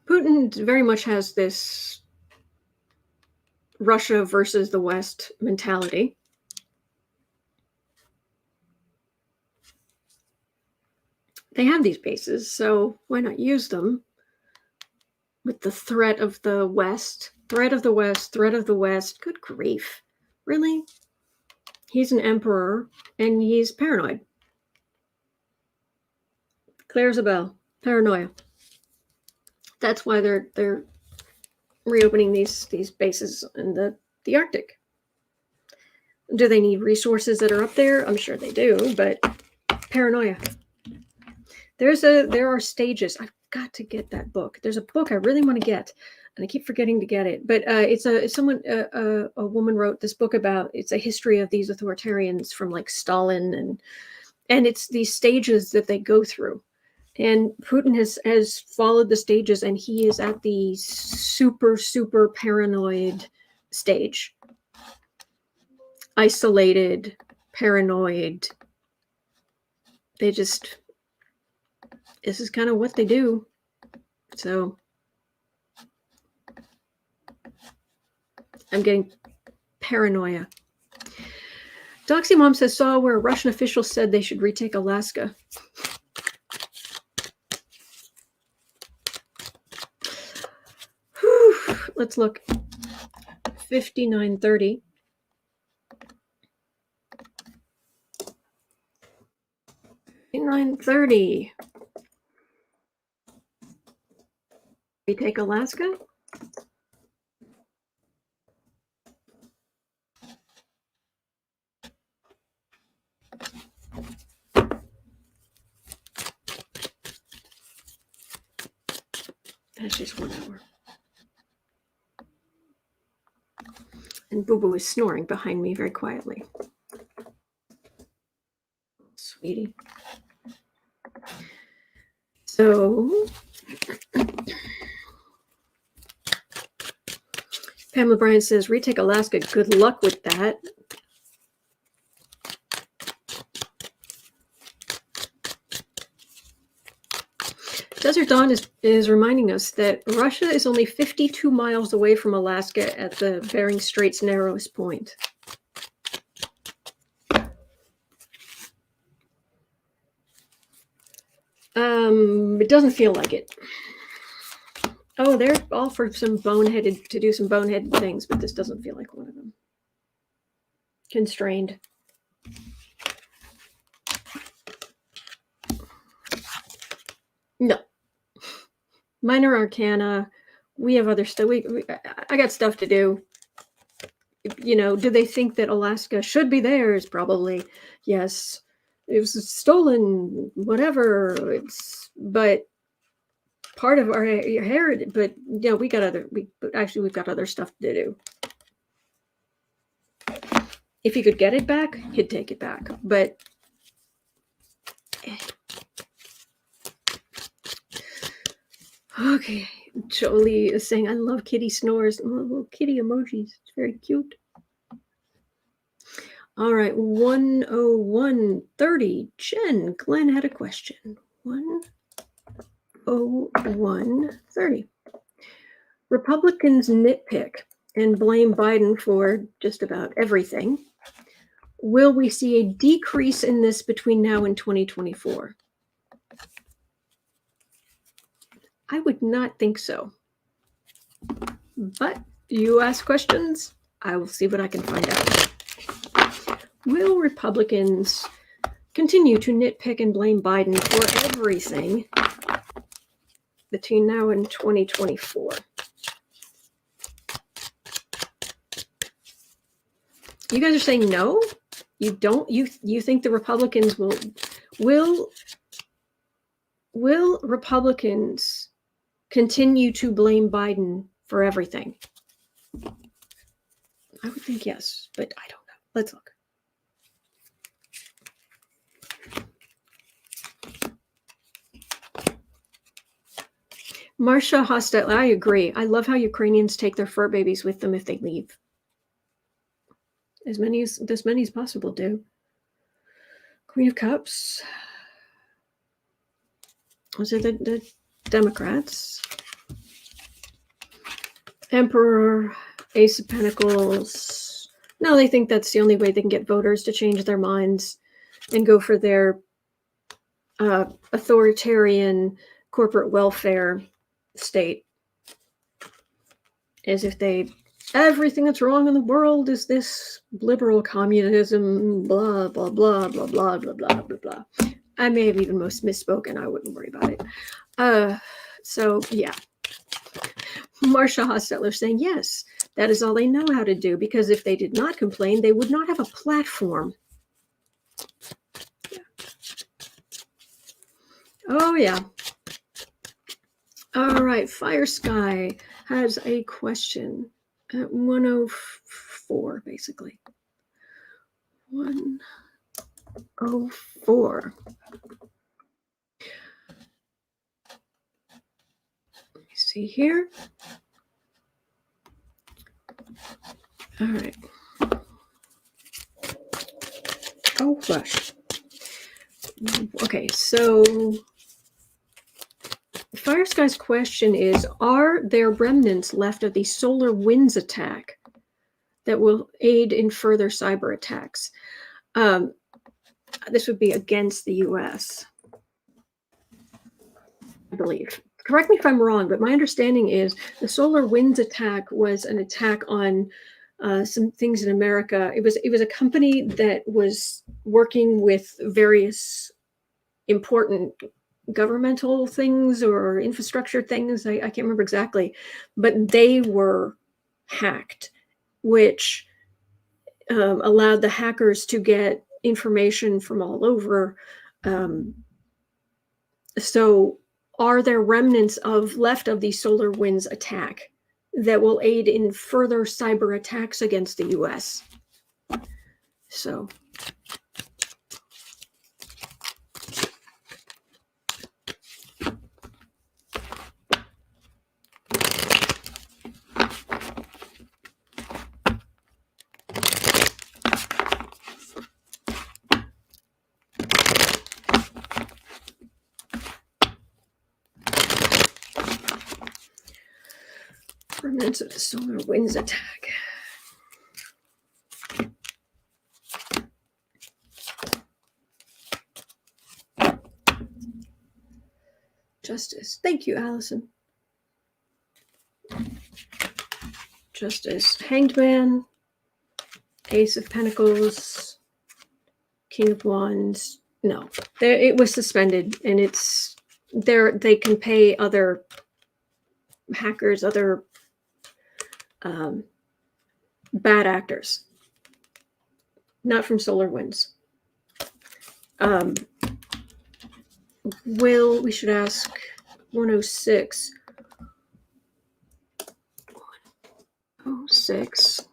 Putin very much has this Russia versus the West mentality. They have these bases, so why not use them with the threat of the West? Threat of the West, threat of the West. Good grief. Really? He's an emperor, and he's paranoid. Clear as a bell. Paranoia. That's why they're reopening these bases in the Arctic. Do they need resources that are up there? I'm sure they do, but paranoia. There are stages. I've got to get that book. There's a book I really want to get, and I keep forgetting to get it. But a woman wrote this book about. It's a history of these authoritarians from like Stalin, and it's these stages that they go through. And Putin has followed the stages, and he is at the super paranoid stage. Isolated, paranoid. This is kind of what they do. So I'm getting paranoia. Doxy Mom says, saw where a Russian official said they should retake Alaska. Let's look. 5930. $9.30. We take Alaska. That's just 1 hour. And Boo Boo is snoring behind me very quietly. Sweetie. So, Pamela Bryant says, retake Alaska. Good luck with that. Desert Dawn is reminding us that Russia is only 52 miles away from Alaska at the Bering Strait's narrowest point. It doesn't feel like it. Oh, they're all for to do some boneheaded things, but this doesn't feel like one of them. Constrained. No. Minor Arcana. We have other stuff. I got stuff to do. You know, do they think that Alaska should be theirs? Probably. Yes. It was stolen, whatever. But part of our heritage. But yeah, we've got other stuff to do. If he could get it back, he'd take it back. But okay, Jolie is saying, I love kitty snores. Oh, little kitty emojis. It's very cute. All right, 101:30. Jen, Glenn had a question. 101:30. Republicans nitpick and blame Biden for just about everything. Will we see a decrease in this between now and 2024? I would not think so. But you ask questions, I will see what I can find out. Will Republicans continue to nitpick and blame Biden for everything between now and 2024? You guys are saying no? You don't? You think the Republicans will Republicans continue to blame Biden for everything? I would think yes, but I don't know. Let's look. Marsha Hostet, I agree. I love how Ukrainians take their fur babies with them if they leave. As many as possible do. Queen of Cups. Was it the Democrats? Emperor, Ace of Pentacles. No, they think that's the only way they can get voters to change their minds and go for their authoritarian corporate welfare state. As if everything that's wrong in the world is this liberal communism, blah, blah, blah, blah, blah, blah, blah, blah, blah. I may have even misspoken. I wouldn't worry about it. So, yeah. Marsha Hostetler saying, yes, that is all they know how to do, because if they did not complain, they would not have a platform. Yeah. Oh, yeah. All right. Fire Sky has a question at 104, basically. 104. Let me see here. All right. Oh, gosh. Okay, so Fire Sky's question is, are there remnants left of the solar winds attack that will aid in further cyber attacks? This would be against the U.S., I believe. Correct me if I'm wrong, but my understanding is the solar winds attack was an attack on some things in America. It was a company that was working with various important governmental things or infrastructure things. I can't remember exactly, but they were hacked, which allowed the hackers to get information from all over. So are there remnants left of the solar winds attack that will aid in further cyber attacks against the US? So Remnants of the solar winds attack. Justice. Thank you, Allison. Justice. Hanged Man. Ace of Pentacles. King of Wands. No. It was suspended, and it's there. They can pay other hackers, other bad actors. Not from solar winds. We should ask 106. 106.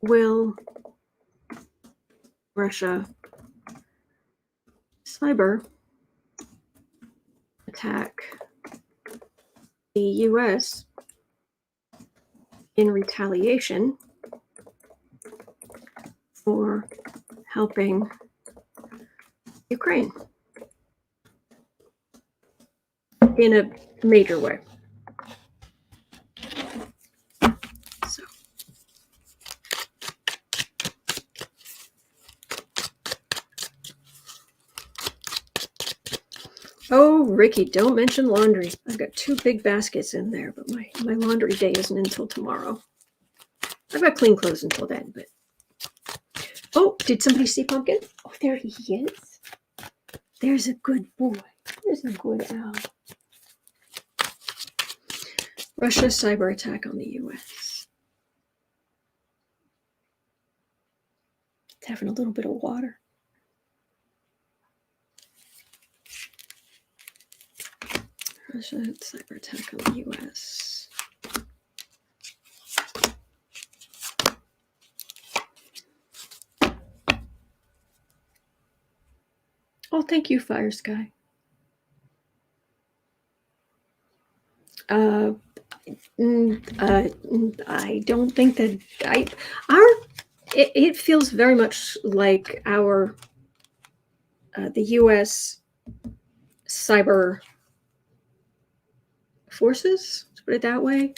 Will Russia cyber attack the US in retaliation for helping Ukraine in a major way? So, oh, Ricky, don't mention laundry. I've got 2 big baskets in there, but my laundry day isn't until tomorrow. I've got clean clothes until then, but... Oh, did somebody see Pumpkin? Oh, there he is. There's a good boy. There's a good owl. Russia's cyber attack on the U.S. It's having a little bit of water. Russia cyber attack on the U.S. Oh, thank you, Fire Sky. I don't think that it feels very much like our the U.S. cyber forces, let's put it that way.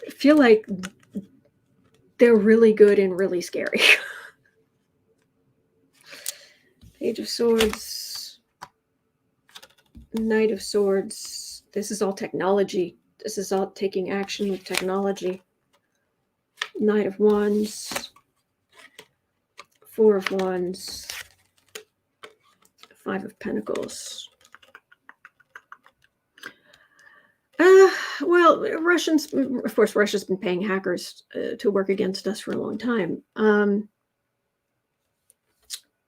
I feel like they're really good and really scary. Page of Swords, Knight of Swords. This is all technology. This is all taking action with technology. Knight of Wands, 4 of Wands, 5 of Pentacles. Well, Russians, of course, Russia's been paying hackers to work against us for a long time. And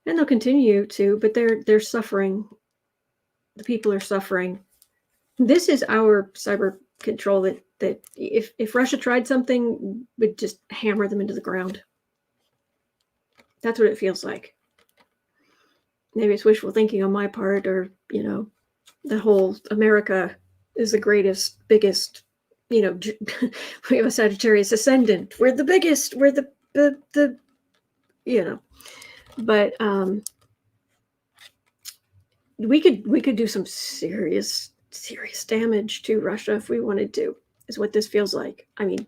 they'll continue to, but they're suffering. The people are suffering. This is our cyber control that if Russia tried something, would just hammer them into the ground. That's what it feels like. Maybe it's wishful thinking on my part, or, you know, the whole America is the greatest, biggest, you know, we have a Sagittarius ascendant. We're the biggest. We're the you know, but we could do some serious damage to Russia if we wanted to, is what this feels like. I mean,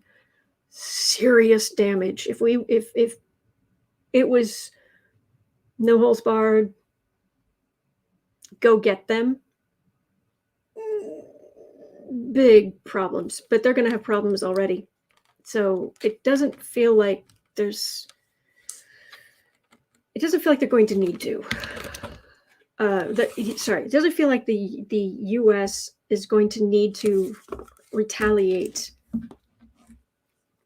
serious damage. If it was no holds barred, go get them, big problems. But they're going to have problems already. So it doesn't feel like they're going to need to. It doesn't feel like the U.S. is going to need to retaliate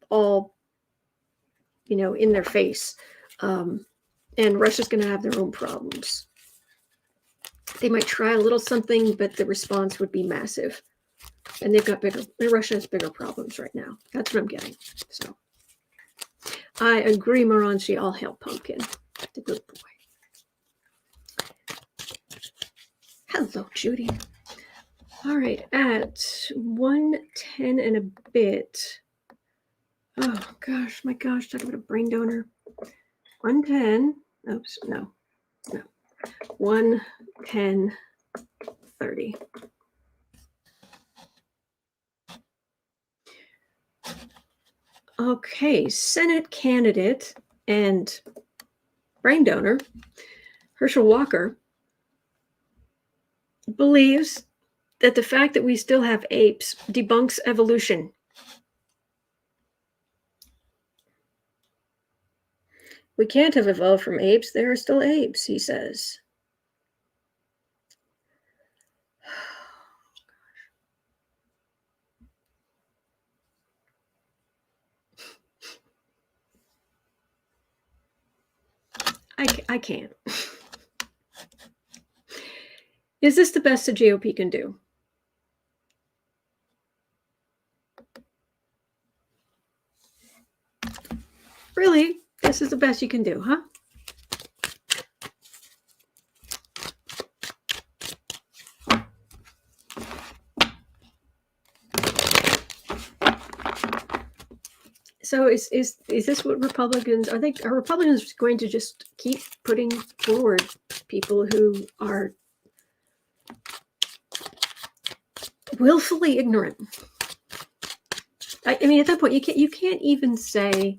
all, you know, in their face. And Russia's going to have their own problems. They might try a little something, but the response would be massive. And Russia has bigger problems right now. That's what I'm getting. So I agree, Moranshi. I'll help Pumpkin. The good boy. Hello, Judy. All right, at 110 and a bit. Oh, gosh, my gosh, talk about a brain donor. 110. Oops, no. 110.30. Okay, Senate candidate and brain donor Herschel Walker believes that the fact that we still have apes debunks evolution. We can't have evolved from apes. There are still apes, he says. I can't. Is this the best the GOP can do? Really? This is the best you can do, huh? So is this what Republicans are? Are Republicans going to just keep putting forward people who are willfully ignorant? I mean, at that point, you can't even say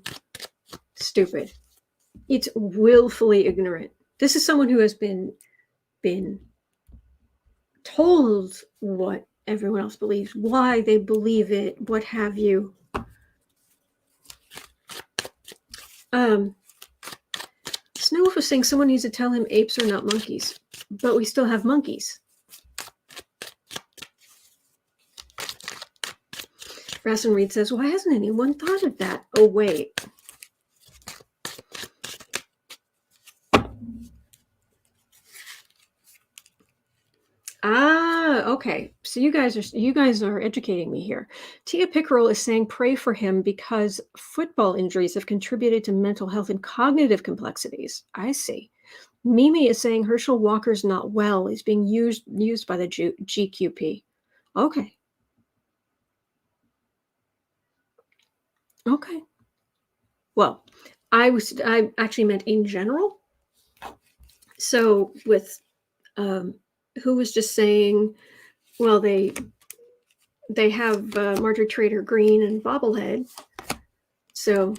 stupid. It's willfully ignorant. This is someone who has been told what everyone else believes, why they believe it, what have you. Snowwolf was saying someone needs to tell him apes are not monkeys, but we still have monkeys. Rasson Reed says, why hasn't anyone thought of that? Oh, wait. Okay. So you guys are educating me here. Tia Pickerel is saying pray for him because football injuries have contributed to mental health and cognitive complexities. I see. Mimi is saying Herschel Walker's not well. He's being used by the GQP. Okay. Okay. Well, I actually meant in general. So with who was just saying, well, they have Marjorie Traitor Greene and Bobblehead. So,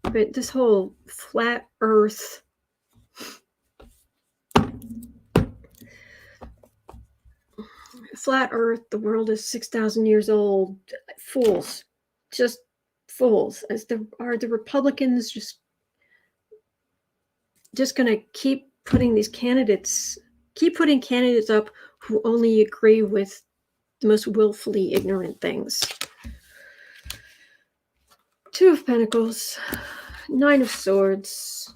but this whole flat Earth, the world is 6,000 years old. Fools, just fools. Are the Republicans just going to keep putting candidates up who only agree with the most willfully ignorant things? Two of Pentacles, Nine of Swords,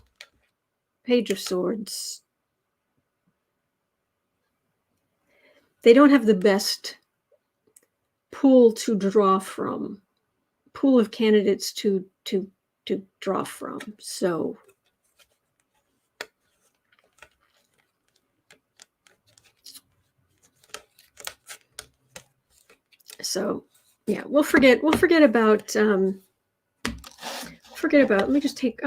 Page of Swords. They don't have the best pool to draw from, pool of candidates to draw from. So yeah, we'll forget about let me just take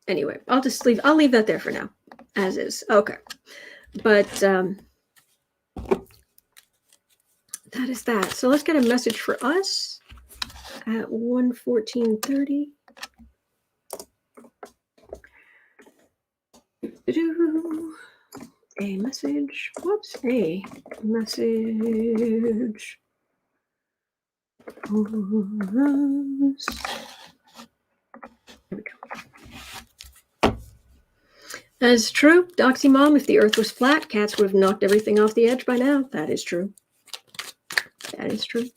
anyway, I'll leave that there for now, as is. Okay. But that is that. So let's get a message for us at 1:14:30. A message. Whoops. A message. Here we go. That is true. Doxy Mom, if the earth was flat, cats would have knocked everything off the edge by now. That is true. That is true.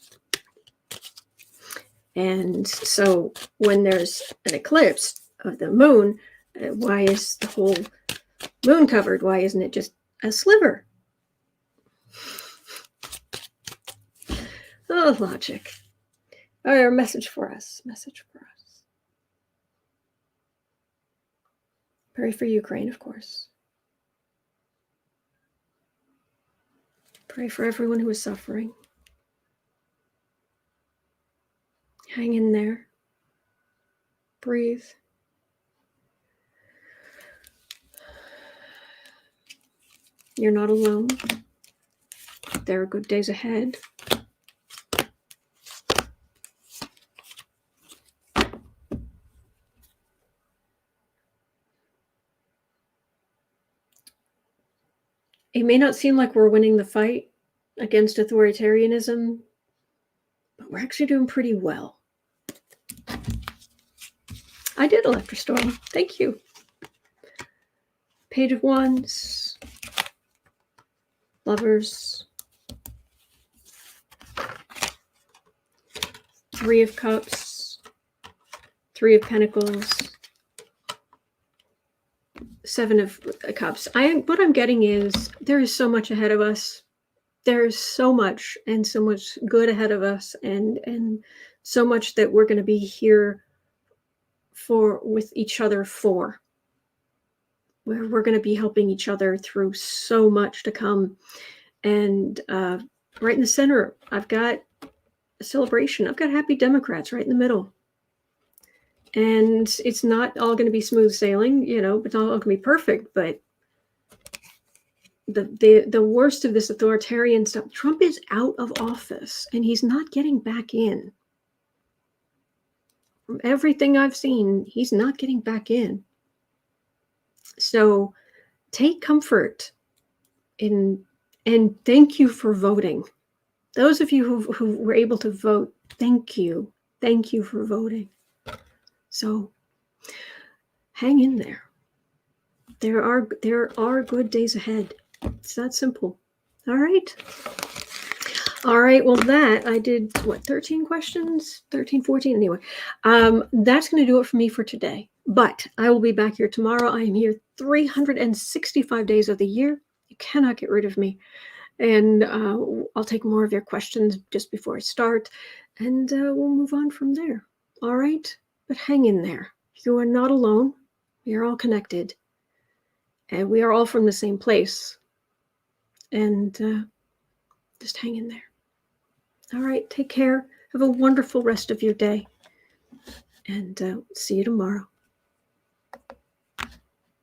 And so when there's an eclipse of the moon, why is the whole moon covered? Why isn't it just a sliver? Oh, logic. All right, a message for us. Pray for Ukraine, of course. Pray for everyone who is suffering. Hang in there. Breathe. You're not alone. There are good days ahead. It may not seem like we're winning the fight against authoritarianism, but we're actually doing pretty well. I did Electra Storm. Thank you. Page of Wands. Lovers. 3 of Cups. 3 of Pentacles. 7 of Cups. What I'm getting is there is so much ahead of us. There is so much and so much good ahead of us, and so much that we're going to be here with each other for. We're going to be helping each other through so much to come. And right in the center, I've got a celebration. I've got happy Democrats right in the middle. And it's not all going to be smooth sailing, you know, it's not all going to be perfect, but the worst of this authoritarian stuff, Trump is out of office and he's not getting back in. From everything I've seen, he's not getting back in. So take comfort in, and thank you for voting. Those of you who were able to vote, thank you. Thank you for voting. So hang in there. There are good days ahead. It's that simple. All right. All right. Well, that I did, 13 questions? 13, 14. Anyway, that's going to do it for me for today. But I will be back here tomorrow. I am here 365 days of the year. You cannot get rid of me. And I'll take more of your questions just before I start. And we'll move on from there. All right. But hang in there. You are not alone. We are all connected. And we are all from the same place. And just hang in there. All right. Take care. Have a wonderful rest of your day. And see you tomorrow.